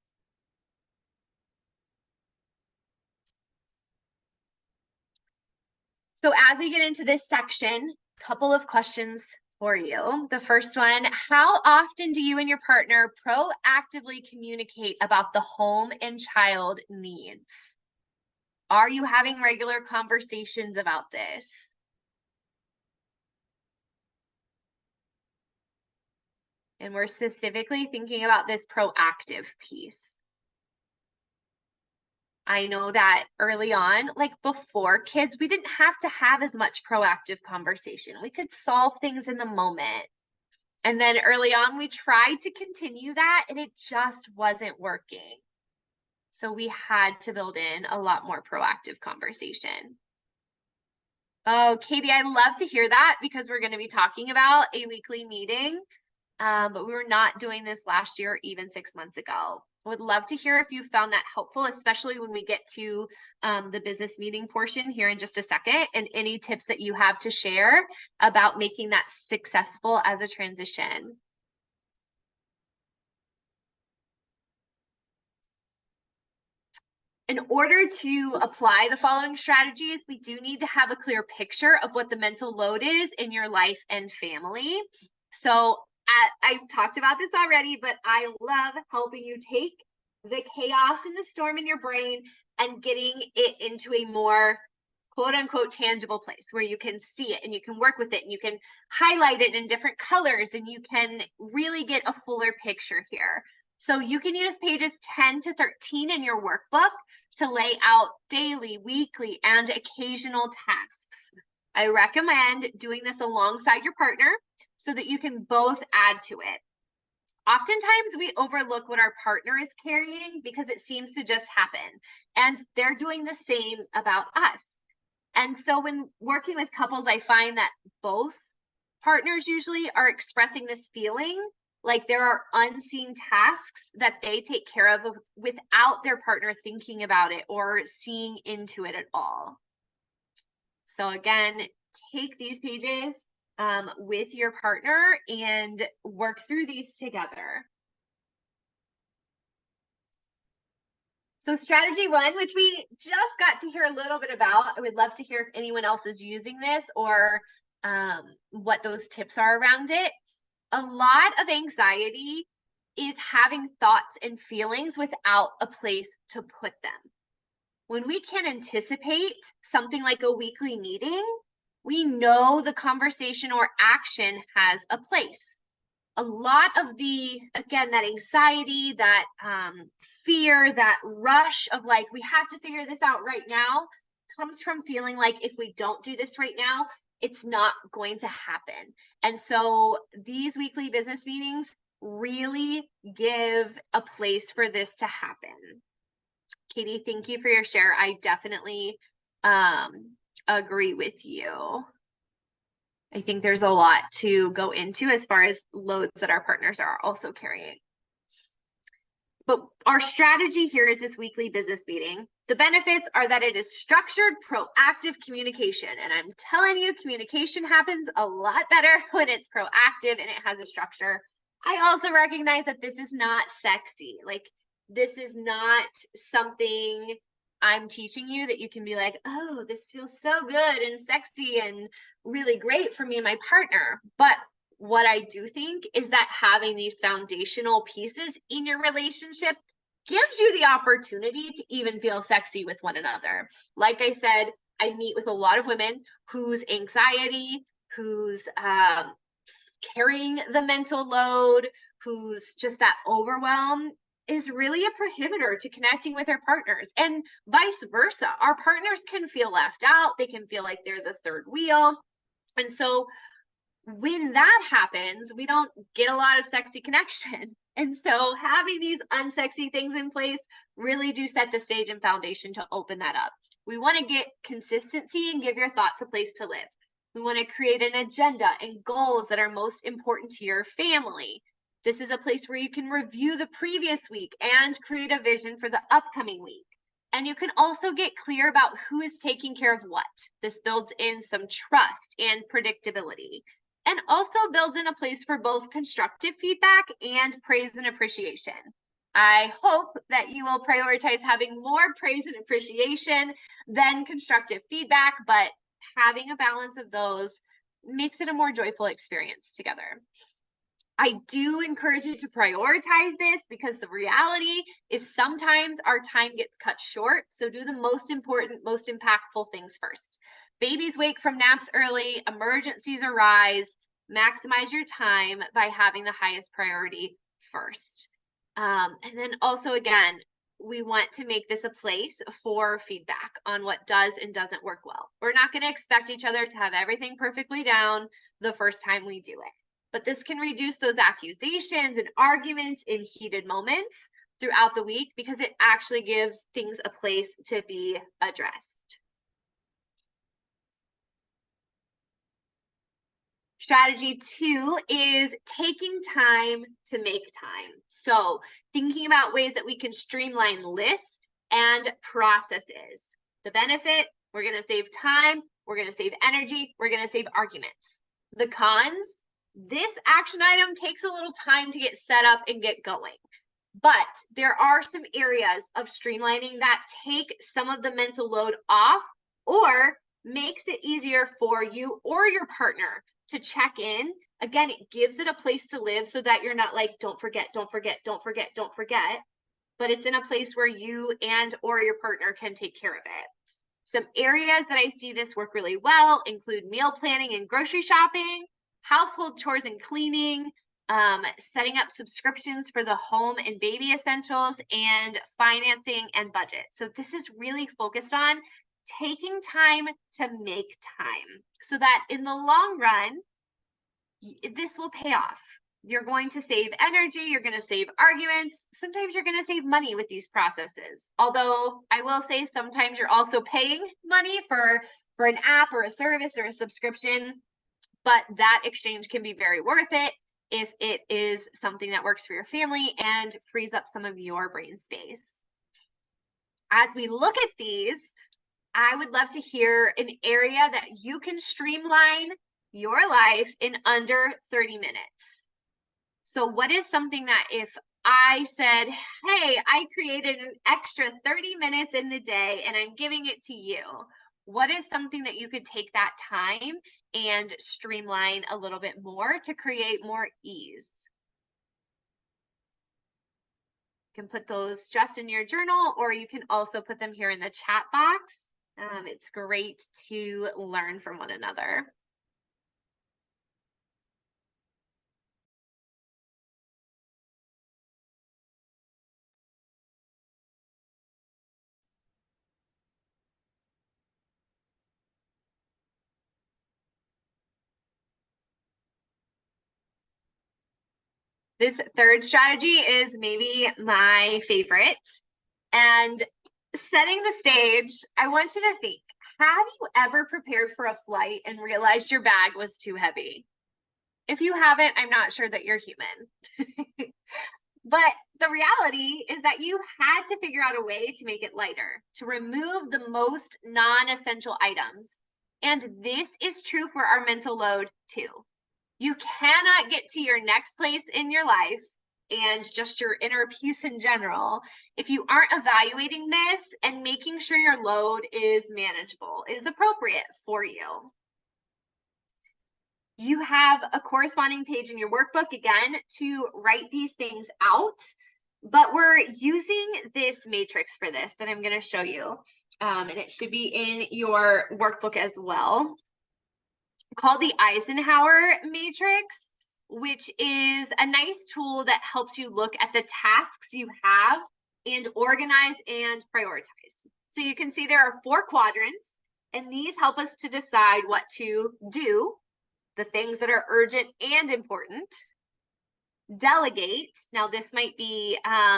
Speaker 1: So as we get into this section, a couple of questions for you. The first one, how often do you and your partner proactively communicate about the home and child needs? Are you having regular conversations about this? And we're specifically thinking about this proactive piece. I know that early on, like before kids, we didn't have to have as much proactive conversation. We could solve things in the moment. And then early on, we tried to continue that and it just wasn't working. So we had to build in a lot more proactive conversation. Oh, Katie, I love to hear that because we're going to be talking about a weekly meeting. But we were not doing this last year, even 6 months ago. I would love to hear if you found that helpful, especially when we get to the business meeting portion here in just a second, and any tips that you have to share about making that successful as a transition. In order to apply the following strategies, we do need to have a clear picture of what the mental load is in your life and family. So I've talked about this already, but I love helping you take the chaos and the storm in your brain and getting it into a more quote unquote tangible place where you can see it and you can work with it and you can highlight it in different colors and you can really get a fuller picture here. So you can use pages 10 to 13 in your workbook to lay out daily, weekly, and occasional tasks. I recommend doing this alongside your partner so that you can both add to it. Oftentimes we overlook what our partner is carrying because it seems to just happen, and they're doing the same about us. And so when working with couples, I find that both partners usually are expressing this feeling like there are unseen tasks that they take care of without their partner thinking about it or seeing into it at all. So again, take these pages with your partner and work through these together. So strategy 1, which we just got to hear a little bit about, I would love to hear if anyone else is using this or what those tips are around it. A lot of anxiety is having thoughts and feelings without a place to put them. When we can anticipate something like a weekly meeting, we know the conversation or action has a place. A lot of the, again, that anxiety, that fear, that rush of like, we have to figure this out right now, comes from feeling like if we don't do this right now, it's not going to happen. And so these weekly business meetings really give a place for this to happen. Katie, thank you for your share. I definitely agree with you. I think there's a lot to go into as far as loads that our partners are also carrying. But our strategy here is this weekly business meeting. The benefits are that it is structured, proactive communication. And I'm telling you, communication happens a lot better when it's proactive and it has a structure. I also recognize that this is not sexy. Like, this is not something I'm teaching you that you can be like, oh, this feels so good and sexy and really great for me and my partner. But what I do think is that having these foundational pieces in your relationship gives you the opportunity to even feel sexy with one another. Like I said, I meet with a lot of women whose anxiety, who's carrying the mental load, who's just that overwhelm is really a prohibitor to connecting with their partners, and vice versa. Our partners can feel left out. They can feel like they're the third wheel. And so when that happens, we don't get a lot of sexy connection. And so having these unsexy things in place really do set the stage and foundation to open that up. We want to get consistency and give your thoughts a place to live. We want to create an agenda and goals that are most important to your family. This is a place where you can review the previous week and create a vision for the upcoming week. And you can also get clear about who is taking care of what. This builds in some trust and predictability, and also builds in a place for both constructive feedback and praise and appreciation. I hope that you will prioritize having more praise and appreciation than constructive feedback, but having a balance of those makes it a more joyful experience together. I do encourage you to prioritize this because the reality is sometimes our time gets cut short. So do the most important, most impactful things first. Babies wake from naps early, emergencies arise. maximize your time by having the highest priority first. And then also, again, we want to make this a place for feedback on what does and doesn't work well. We're not going to expect each other to have everything perfectly down the first time we do it. But this can reduce those accusations and arguments in heated moments throughout the week, because it actually gives things a place to be addressed. Strategy 2 is taking time to make time. So thinking about ways that we can streamline lists and processes. The benefit, we're going to save time, we're going to save energy, we're going to save arguments. The cons, this action item takes a little time to get set up and get going. But there are some areas of streamlining that take some of the mental load off, or makes it easier for you or your partner to check in. Again, it gives it a place to live so that you're not like, don't forget, don't forget, don't forget, don't forget. But it's in a place where you and or your partner can take care of it. Some areas that I see this work really well include meal planning and grocery shopping, household chores and cleaning, setting up subscriptions for the home and baby essentials, and financing and budget. So this is really focused on taking time to make time so that in the long run, this will pay off. You're going to save energy, you're going to save arguments. Sometimes you're going to save money with these processes. Although I will say sometimes you're also paying money for an app or a service or a subscription, but that exchange can be very worth it if it is something that works for your family and frees up some of your brain space. As we look at these, I would love to hear an area that you can streamline your life in under 30 minutes. So what is something that if I said, hey, I created an extra 30 minutes in the day and I'm giving it to you, what is something that you could take that time and streamline a little bit more to create more ease? You can put those just in your journal, or you can also put them here in the chat box. It's great to learn from one another. This third strategy is maybe my favorite. And setting the stage, I want you to think, have you ever prepared for a flight and realized your bag was too heavy? If you haven't, I'm not sure that you're human. But the reality is that you had to figure out a way to make it lighter, to remove the most non-essential items. And this is true for our mental load too. You cannot get to your next place in your life and just your inner peace in general if you aren't evaluating this and making sure your load is manageable, is appropriate for you. You have a corresponding page in your workbook, again, to write these things out, but we're using this matrix for this that I'm going to show you, and it should be in your workbook as well, called the Eisenhower matrix, which is a nice tool that helps you look at the tasks you have and organize and prioritize. So you can see there are 4 quadrants, and these help us to decide what to do, the things that are urgent and important. Delegate. Now, this might be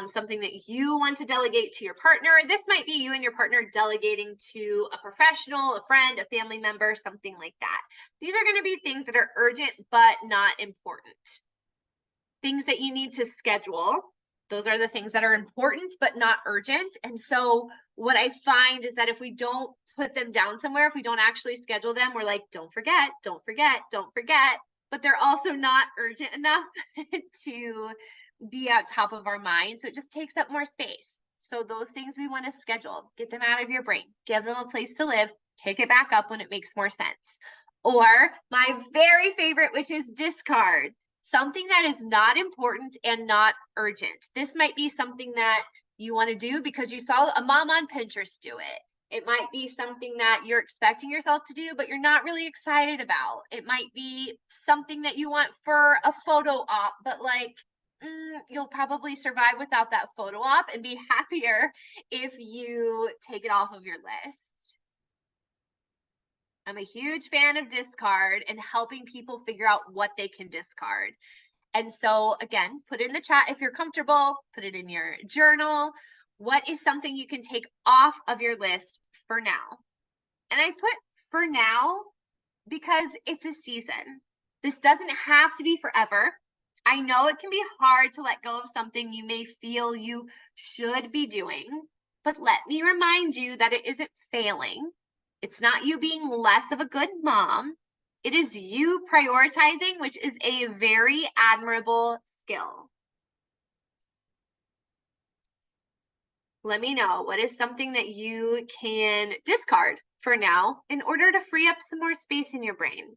Speaker 1: something that you want to delegate to your partner. This might be you and your partner delegating to a professional, a friend, a family member, something like that. These are going to be things that are urgent but not important. Things that you need to schedule. Those are the things that are important but not urgent. And so what I find is that if we don't put them down somewhere, if we don't actually schedule them, we're like, don't forget, don't forget, don't forget. But they're also not urgent enough to be at top of our mind. So it just takes up more space. So those things we want to schedule, get them out of your brain, give them a place to live, pick it back up when it makes more sense. Or my very favorite, which is discard, something that is not important and not urgent. This might be something that you want to do because you saw a mom on Pinterest do it. It might be something that you're expecting yourself to do, but you're not really excited about. It might be something that you want for a photo op, but like, you'll probably survive without that photo op and be happier if you take it off of your list. I'm a huge fan of discard and helping people figure out what they can discard. And so again, put it in the chat if you're comfortable, put it in your journal. What is something you can take off of your list for now? And I put for now because it's a season. This doesn't have to be forever. I know it can be hard to let go of something you may feel you should be doing, but let me remind you that it isn't failing. It's not you being less of a good mom. It is you prioritizing, which is a very admirable skill. Let me know what is something that you can discard for now in order to free up some more space in your brain.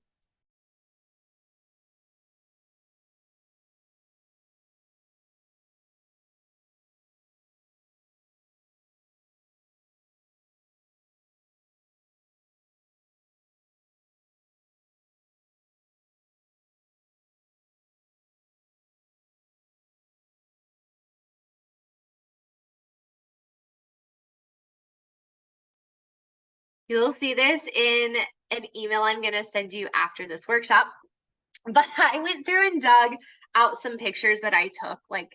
Speaker 1: You'll see this in an email I'm going to send you after this workshop. But I went through and dug out some pictures that I took, like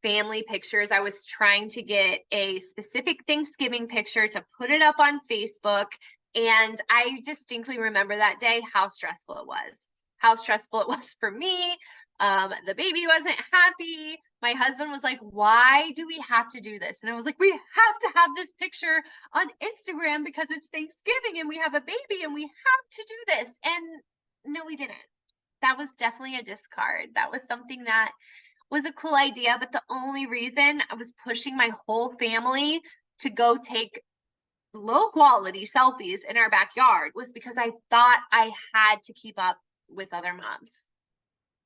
Speaker 1: family pictures. I was trying to get a specific Thanksgiving picture to put it up on Facebook. And I distinctly remember that day how stressful it was. How stressful it was for me. The baby wasn't happy. My husband was like, why do we have to do this? And I was like, we have to have this picture on Instagram because it's Thanksgiving and we have a baby and we have to do this. And no, we didn't. That was definitely a discard. That was something that was a cool idea, but the only reason I was pushing my whole family to go take low quality selfies in our backyard was because I thought I had to keep up with other moms.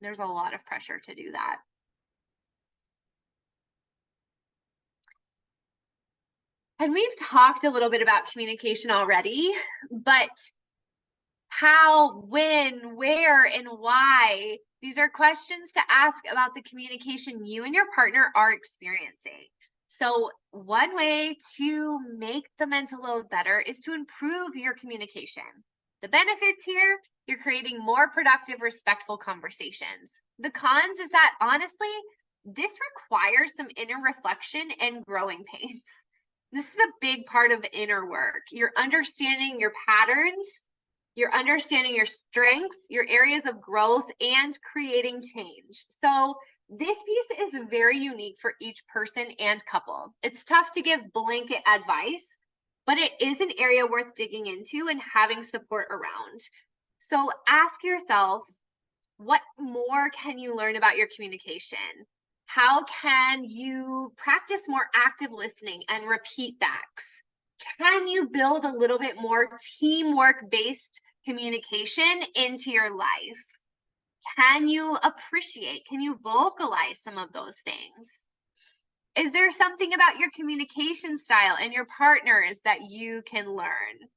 Speaker 1: There's a lot of pressure to do that. And we've talked a little bit about communication already, but how, when, where, and why, these are questions to ask about the communication you and your partner are experiencing. So one way to make the mental load better is to improve your communication. The benefits here, you're creating more productive, respectful conversations. The cons is that honestly, this requires some inner reflection and growing pains. This is a big part of inner work. You're understanding your patterns, you're understanding your strengths, your areas of growth, and creating change. So this piece is very unique for each person and couple. It's tough to give blanket advice, but it is an area worth digging into and having support around. So ask yourself, what more can you learn about your communication? How can you practice more active listening and repeat backs? Can you build a little bit more teamwork-based communication into your life? Can you appreciate, can you vocalize some of those things? Is there something about your communication style and your partners that you can learn?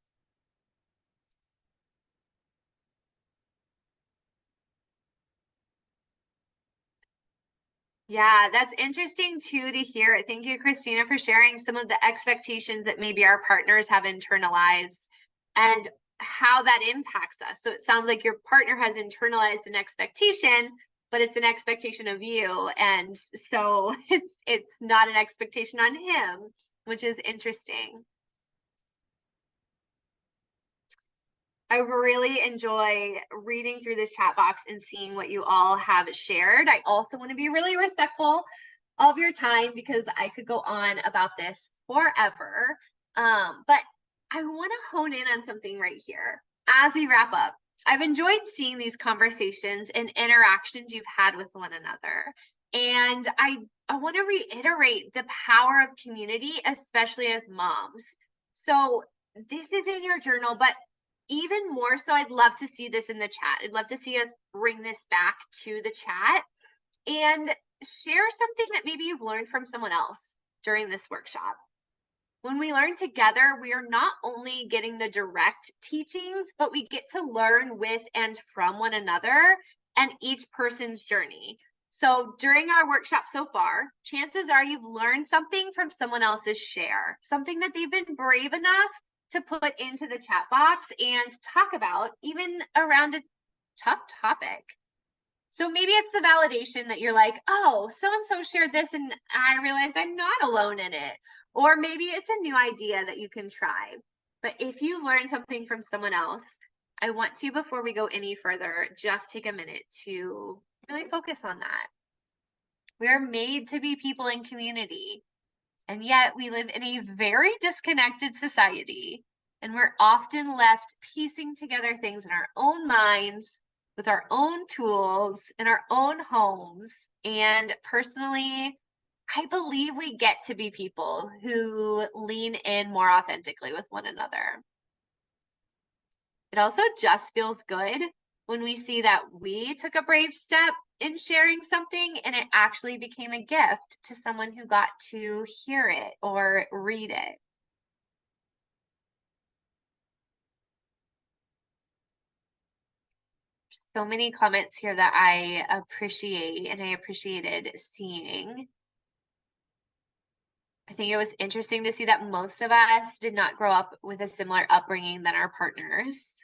Speaker 1: Yeah, that's interesting too to hear. Thank you, Christina, for sharing some of the expectations that maybe our partners have internalized and how that impacts us. So it sounds like your partner has internalized an expectation, but it's an expectation of you. And so it's not an expectation on him, which is interesting. I really enjoy reading through this chat box and seeing what you all have shared. I also want to be really respectful of your time because I could go on about this forever. But I want to hone in on something right here as we wrap up. I've enjoyed seeing these conversations and interactions you've had with one another. And I want to reiterate the power of community, especially as moms. So this is in your journal, but even more so, I'd love to see this in the chat. I'd love to see us bring this back to the chat and share something that maybe you've learned from someone else during this workshop. When we learn together, we are not only getting the direct teachings, but we get to learn with and from one another and each person's journey. So during our workshop so far, chances are you've learned something from someone else's share, something that they've been brave enough to put into the chat box and talk about, even around a tough topic. So maybe it's the validation that you're like, oh, so-and-so shared this and I realized I'm not alone in it. Or maybe it's a new idea that you can try. But if you learn something from someone else, I want to, before we go any further, just take a minute to really focus on that. We're made to be people in community, and yet we live in a very disconnected society, and we're often left piecing together things in our own minds, with our own tools, in our own homes. And personally, I believe we get to be people who lean in more authentically with one another. It also just feels good when we see that we took a brave step in sharing something and it actually became a gift to someone who got to hear it or read it. So many comments here that I appreciate and I appreciated seeing. I think it was interesting to see that most of us did not grow up with a similar upbringing than our partners.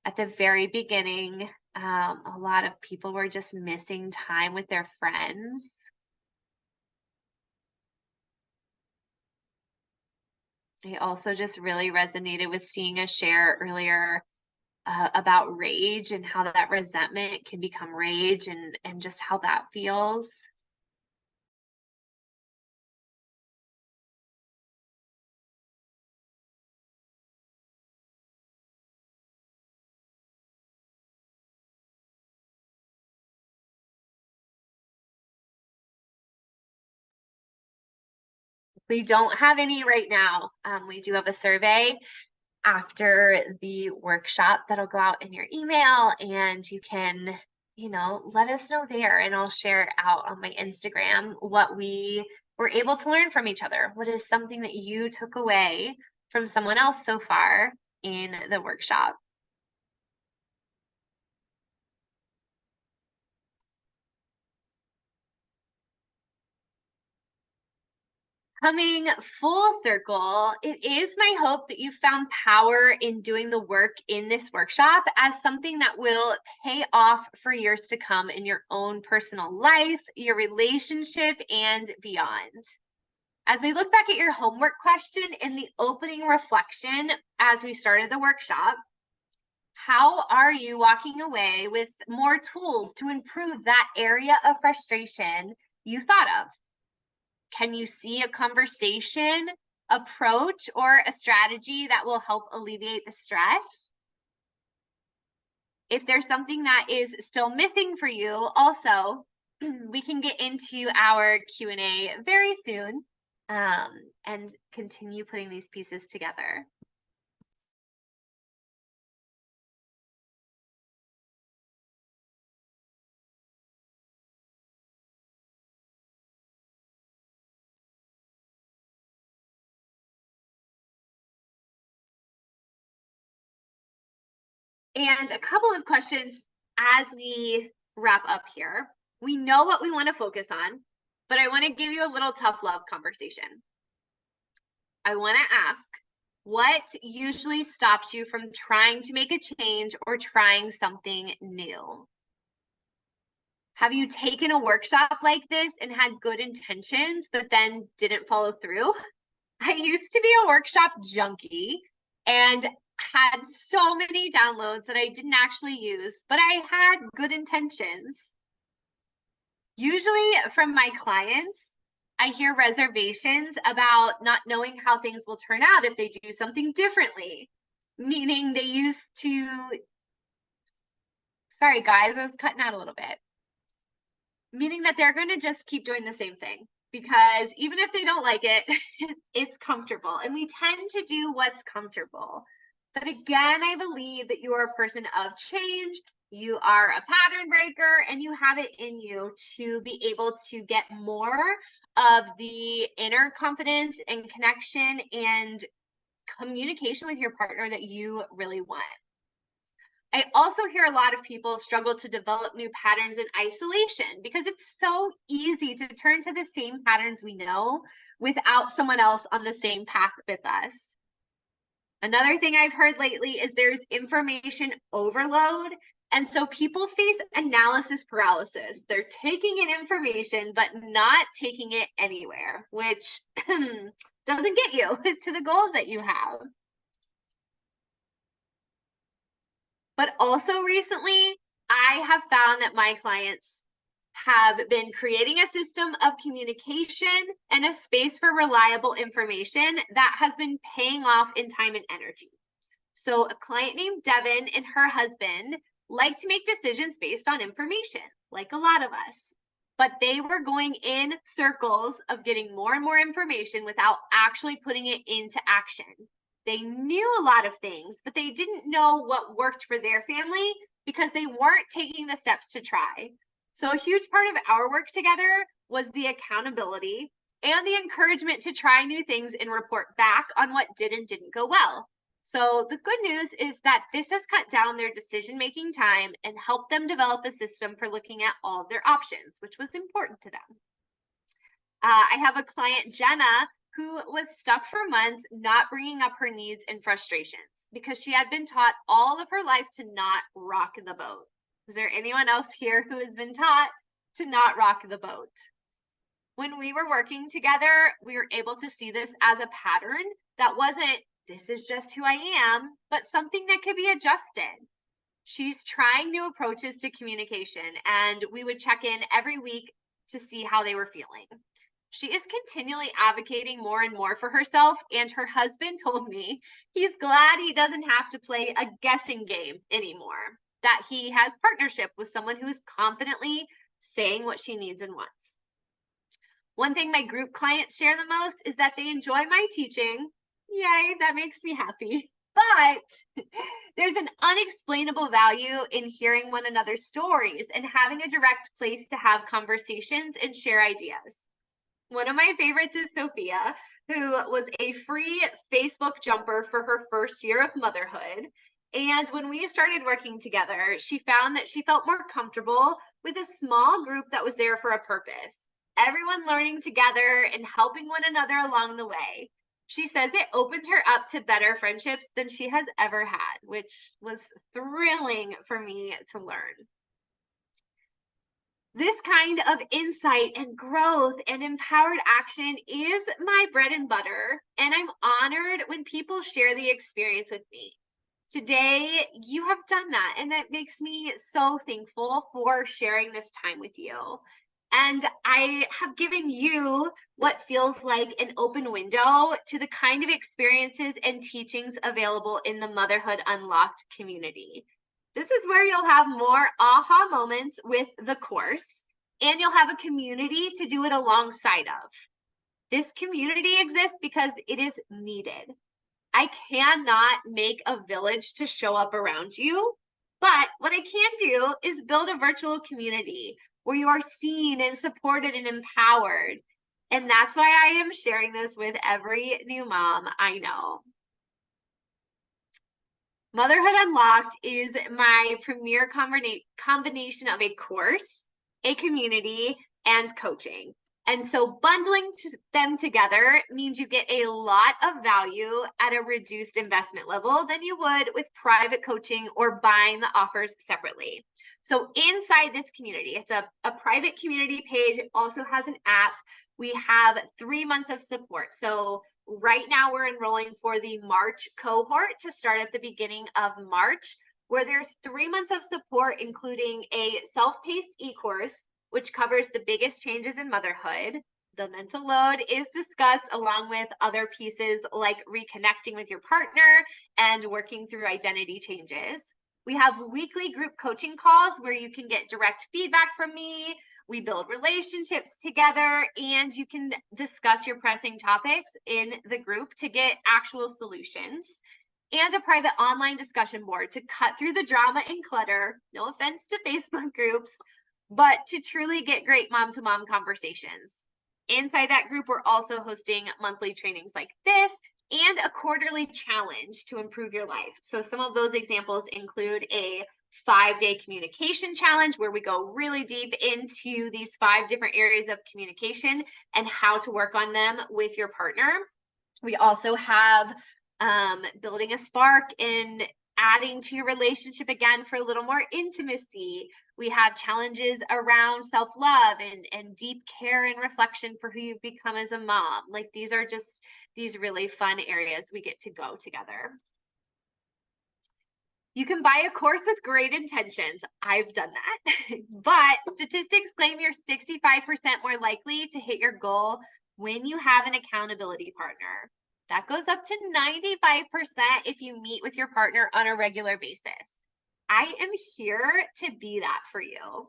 Speaker 1: At the very beginning, a lot of people were just missing time with their friends. I also just really resonated with seeing a share earlier about rage and how that resentment can become rage and just how that feels. We don't have any right now. We do have a survey after the workshop that'll go out in your email, and you can, let us know there, and I'll share out on my Instagram what we were able to learn from each other. What is something that you took away from someone else so far in the workshop? Coming full circle, it is my hope that you found power in doing the work in this workshop as something that will pay off for years to come in your own personal life, your relationship, and beyond. As we look back at your homework question in the opening reflection as we started the workshop, how are you walking away with more tools to improve that area of frustration you thought of? Can you see a conversation, approach, or a strategy that will help alleviate the stress? If there's something that is still missing for you, also, we can get into our Q&A very soon and continue putting these pieces together. And a couple of questions as we wrap up here. We know what we want to focus on, but I want to give you a little tough love conversation. I want to ask, what usually stops you from trying to make a change or trying something new? Have you taken a workshop like this and had good intentions, but then didn't follow through? I used to be a workshop junkie and had so many downloads that I didn't actually use, but I had good intentions. Usually from my clients, I hear reservations about not knowing how things will turn out if they do something differently, meaning they used to, sorry guys, I was cutting out a little bit, meaning that they're going to just keep doing the same thing because even if they don't like it, it's comfortable. And we tend to do what's comfortable. But again, I believe that you are a person of change You are a pattern breaker, and you have it in you to be able to get more of the inner confidence and connection and communication with your partner that you really want. I also hear a lot of people struggle to develop new patterns in isolation because it's so easy to turn to the same patterns we know without someone else on the same path with us. Another thing I've heard lately is there's information overload. And so people face analysis paralysis. They're taking in information, but not taking it anywhere, which doesn't get you to the goals that you have. But also recently, I have found that my clients have been creating a system of communication and a space for reliable information that has been paying off in time and energy. So a client named Devin and her husband like to make decisions based on information, like a lot of us. But they were going in circles of getting more and more information without actually putting it into action. They knew a lot of things, but they didn't know what worked for their family because they weren't taking the steps to try. So a huge part of our work together was the accountability and the encouragement to try new things and report back on what did and didn't go well. So the good news is that this has cut down their decision-making time and helped them develop a system for looking at all of their options, which was important to them. I have a client, Jenna, who was stuck for months not bringing up her needs and frustrations because she had been taught all of her life to not rock the boat. Is there anyone else here who has been taught to not rock the boat? When we were working together, we were able to see this as a pattern that wasn't, this is just who I am, but something that could be adjusted. She's trying new approaches to communication, and we would check in every week to see how they were feeling. She is continually advocating more and more for herself, and her husband told me he's glad he doesn't have to play a guessing game anymore, that he has partnership with someone who is confidently saying what she needs and wants. One thing my group clients share the most is that they enjoy my teaching. Yay, that makes me happy. But there's an unexplainable value in hearing one another's stories and having a direct place to have conversations and share ideas. One of my favorites is Sophia, who was a free Facebook jumper for her first year of motherhood. And when we started working together, she found that she felt more comfortable with a small group that was there for a purpose. Everyone learning together and helping one another along the way. She says it opened her up to better friendships than she has ever had, which was thrilling for me to learn. This kind of insight and growth and empowered action is my bread and butter, and I'm honored when people share the experience with me. Today, you have done that, and it makes me so thankful for sharing this time with you. And I have given you what feels like an open window to the kind of experiences and teachings available in the Motherhood Unlocked community. This is where you'll have more aha moments with the course, and you'll have a community to do it alongside of. This community exists because it is needed. I cannot make a village to show up around you, but what I can do is build a virtual community where you are seen and supported and empowered. And that's why I am sharing this with every new mom I know. Motherhood Unlocked is my premier combination of a course, a community, and coaching. And so bundling them together means you get a lot of value at a reduced investment level than you would with private coaching or buying the offers separately. So inside this community, it's a private community page. It also has an app. We have 3 months of support. So right now we're enrolling for the March cohort to start at the beginning of March, where there's 3 months of support, including a self-paced e-course, which covers the biggest changes in motherhood. The mental load is discussed along with other pieces like reconnecting with your partner and working through identity changes. We have weekly group coaching calls where you can get direct feedback from me. We build relationships together, and you can discuss your pressing topics in the group to get actual solutions. and a private online discussion board to cut through the drama and clutter. No offense to Facebook groups, but to truly get great mom-to-mom conversations. Inside that group, we're also hosting monthly trainings like this and a quarterly challenge to improve your life. So some of those examples include a 5-day communication challenge where we go really deep into these 5 different areas of communication and how to work on them with your partner. We also have building a spark and adding to your relationship again for a little more intimacy. We have challenges around self-love and deep care and reflection for who you've become as a mom. Like, these are just these really fun areas we get to go together. You can buy a course with great intentions. I've done that. But statistics claim you're 65% more likely to hit your goal when you have an accountability partner. That goes up to 95% if you meet with your partner on a regular basis. I am here to be that for you.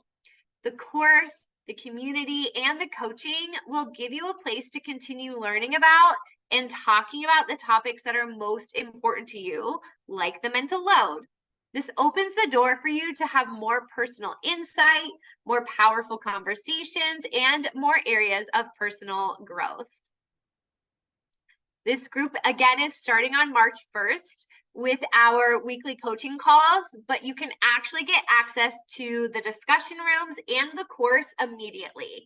Speaker 1: The course, the community, and the coaching will give you a place to continue learning about and talking about the topics that are most important to you, like the mental load. This opens the door for you to have more personal insight, more powerful conversations, and more areas of personal growth. This group, again, is starting on March 1st with our weekly coaching calls, but you can actually get access to the discussion rooms and the course immediately.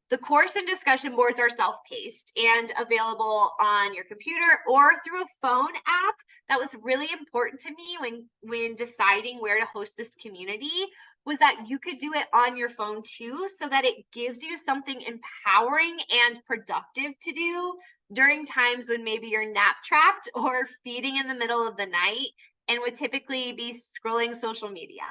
Speaker 1: The course and discussion boards are self-paced and available on your computer or through a phone app. That was really important to me when deciding where to host this community, was that you could do it on your phone too, so that it gives you something empowering and productive to do during times when maybe you're nap trapped or feeding in the middle of the night and would typically be scrolling social media.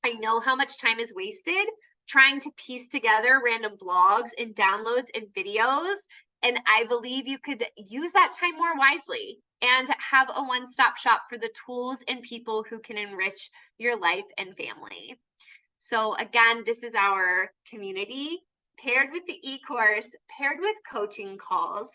Speaker 1: I know how much time is wasted trying to piece together random blogs and downloads and videos, and I believe you could use that time more wisely and have a one-stop shop for the tools and people who can enrich your life and family. So again, this is our community paired with the e-course, paired with coaching calls,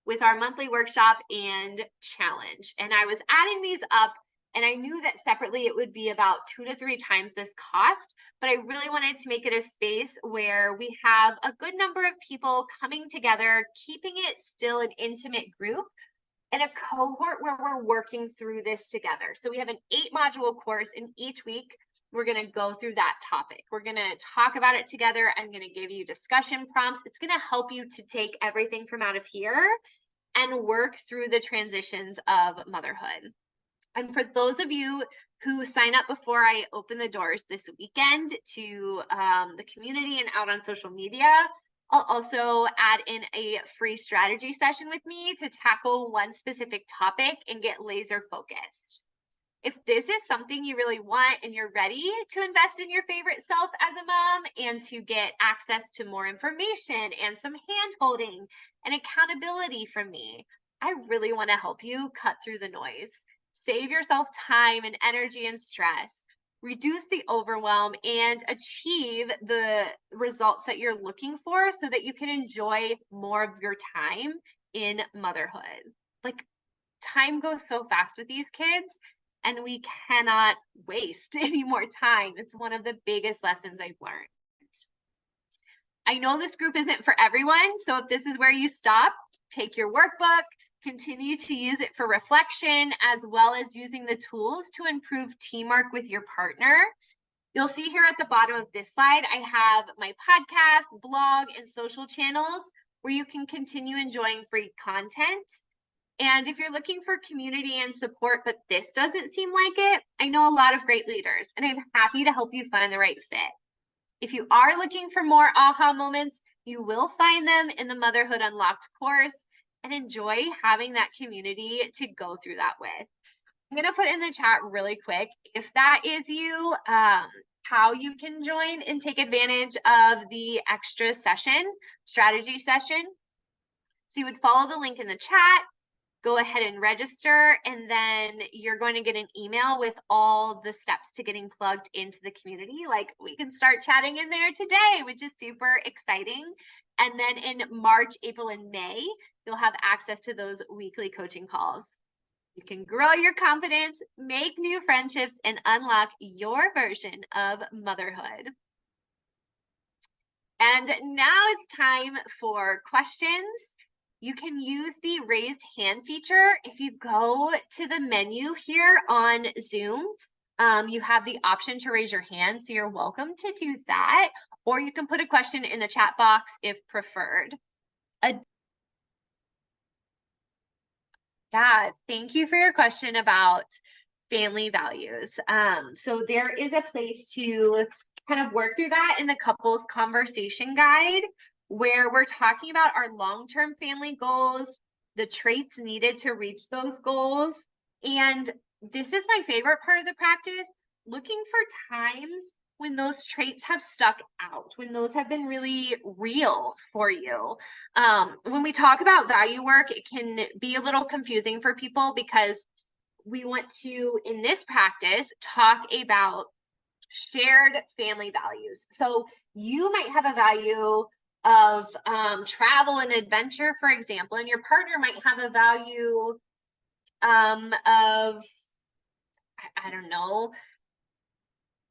Speaker 1: with our monthly workshop and challenge. And I was adding these up, and I knew that separately it would be about 2 to 3 times this cost, but I really wanted to make it a space where we have a good number of people coming together, keeping it still an intimate group and a cohort where we're working through this together. So we have an 8-module course, and each week we're going to go through that topic. We're going to talk about it together. I'm going to give you discussion prompts. It's going to help you to take everything from out of here and work through the transitions of motherhood. And for those of you who sign up before I open the doors this weekend to the community and out on social media, I'll also add in a free strategy session with me to tackle one specific topic and get laser focused. If this is something you really want and you're ready to invest in your favorite self as a mom and to get access to more information and some hand-holding and accountability from me, I really want to help you cut through the noise. Save yourself time and energy and stress, reduce the overwhelm, and achieve the results that you're looking for so that you can enjoy more of your time in motherhood. Like, time goes so fast with these kids, and we cannot waste any more time. It's one of the biggest lessons I've learned. I know this group isn't for everyone, so if this is where you stop, take your workbook, continue to use it for reflection, as well as using the tools to improve teamwork with your partner. You'll see here at the bottom of this slide, I have my podcast, blog, and social channels where you can continue enjoying free content. And if you're looking for community and support, but this doesn't seem like it, I know a lot of great leaders, and I'm happy to help you find the right fit. If you are looking for more aha moments, you will find them in the Motherhood Unlocked course, and enjoy having that community to go through that with. I'm going to put in the chat really quick, if that is you, how you can join and take advantage of the extra session, strategy session. So you would follow the link in the chat, go ahead and register, and then you're going to get an email with all the steps to getting plugged into the community. Like, we can start chatting in there today, which is super exciting. And then in March, April, and May, you'll have access to those weekly coaching calls. You can grow your confidence, make new friendships, and unlock your version of motherhood. And now it's time for questions. You can use the raised hand feature. If you go to the menu here on Zoom, you have the option to raise your hand, so you're welcome to do that. Or you can put a question in the chat box if preferred. Yeah, thank you for your question about family values. So there is a place to kind of work through that in the couples conversation guide, where we're talking about our long-term family goals, the traits needed to reach those goals. And this is my favorite part of the practice, looking for times when those traits have stuck out, when those have been really real for you. When we talk about value work, it can be a little confusing for people because we want to, in this practice, talk about shared family values. So you might have a value of travel and adventure, for example, and your partner might have a value of, I don't know,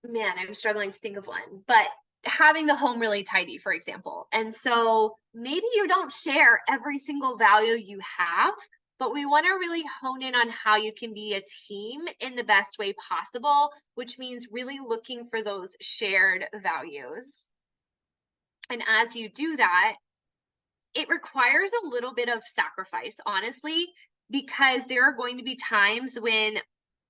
Speaker 1: man, I'm struggling to think of one, but having the home really tidy, for example. And so maybe you don't share every single value you have, but we want to really hone in on how you can be a team in the best way possible, which means really looking for those shared values. And as you do that, it requires a little bit of sacrifice, honestly, because there are going to be times when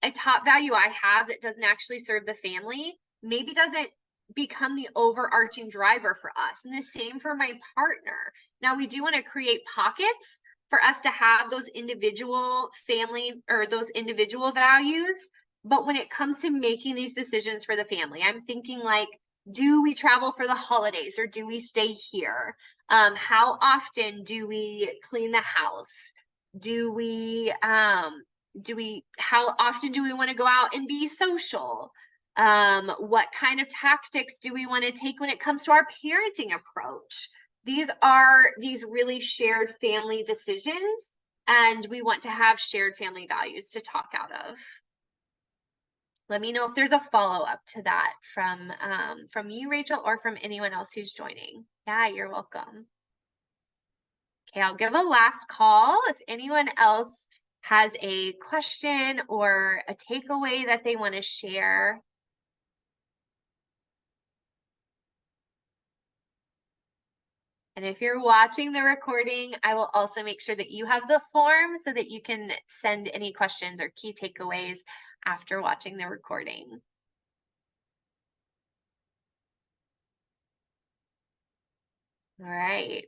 Speaker 1: a top value I have that doesn't actually serve the family maybe doesn't become the overarching driver for us. And the same for my partner. Now, we do want to create pockets for us to have those individual family or those individual values. But when it comes to making these decisions for the family, I'm thinking like, do we travel for the holidays or do we stay here? How often do we clean the house? Do we how often do we want to go out and be social? What kind of tactics do we want to take when it comes to our parenting approach? These are these really shared family decisions, and we want to have shared family values to talk out of. Let me know if there's a follow-up to that from you, Rachel, or from anyone else who's joining. Yeah, you're welcome. Okay, I'll give a last call if anyone else has a question or a takeaway that they want to share. And if you're watching the recording, I will also make sure that you have the form so that you can send any questions or key takeaways after watching the recording. All right.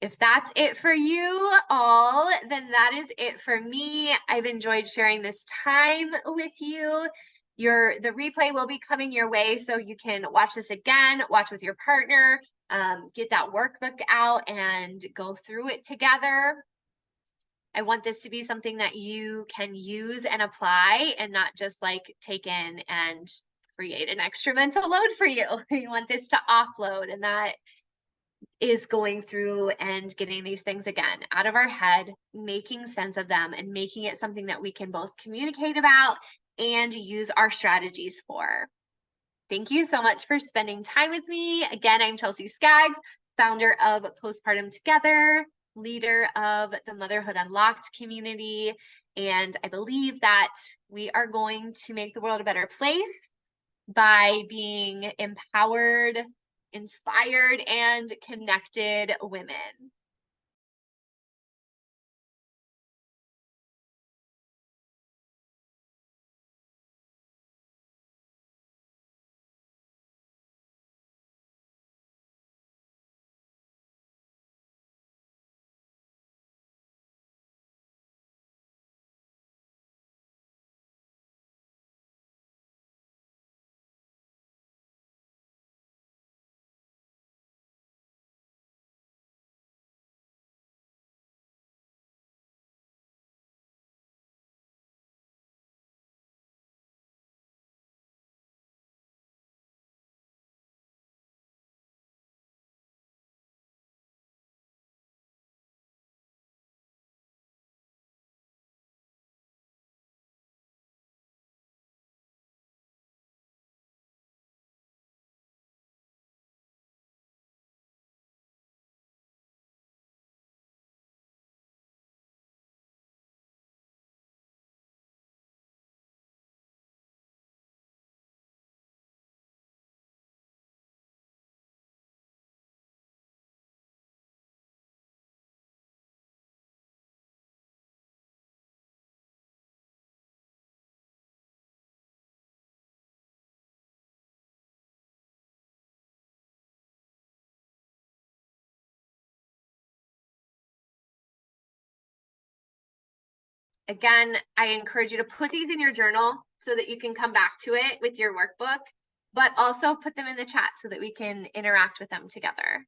Speaker 1: If that's it for you all, then that is it for me. I've enjoyed sharing this time with you. The replay will be coming your way, so you can watch this again, watch with your partner, get that workbook out and go through it together. I want this to be something that you can use and apply and not just like take in and create an extra mental load for you. You want this to offload, and that is going through and getting these things again out of our head, making sense of them, and making it something that we can both communicate about and use our strategies for. Thank you so much for spending time with me. Again, I'm Chelsea Skaggs, founder of Postpartum Together, leader of the Motherhood Unlocked community, and I believe that we are going to make the world a better place by being empowered, inspired, and connected women. Again, I encourage you to put these in your journal so that you can come back to it with your workbook, but also put them in the chat so that we can interact with them together.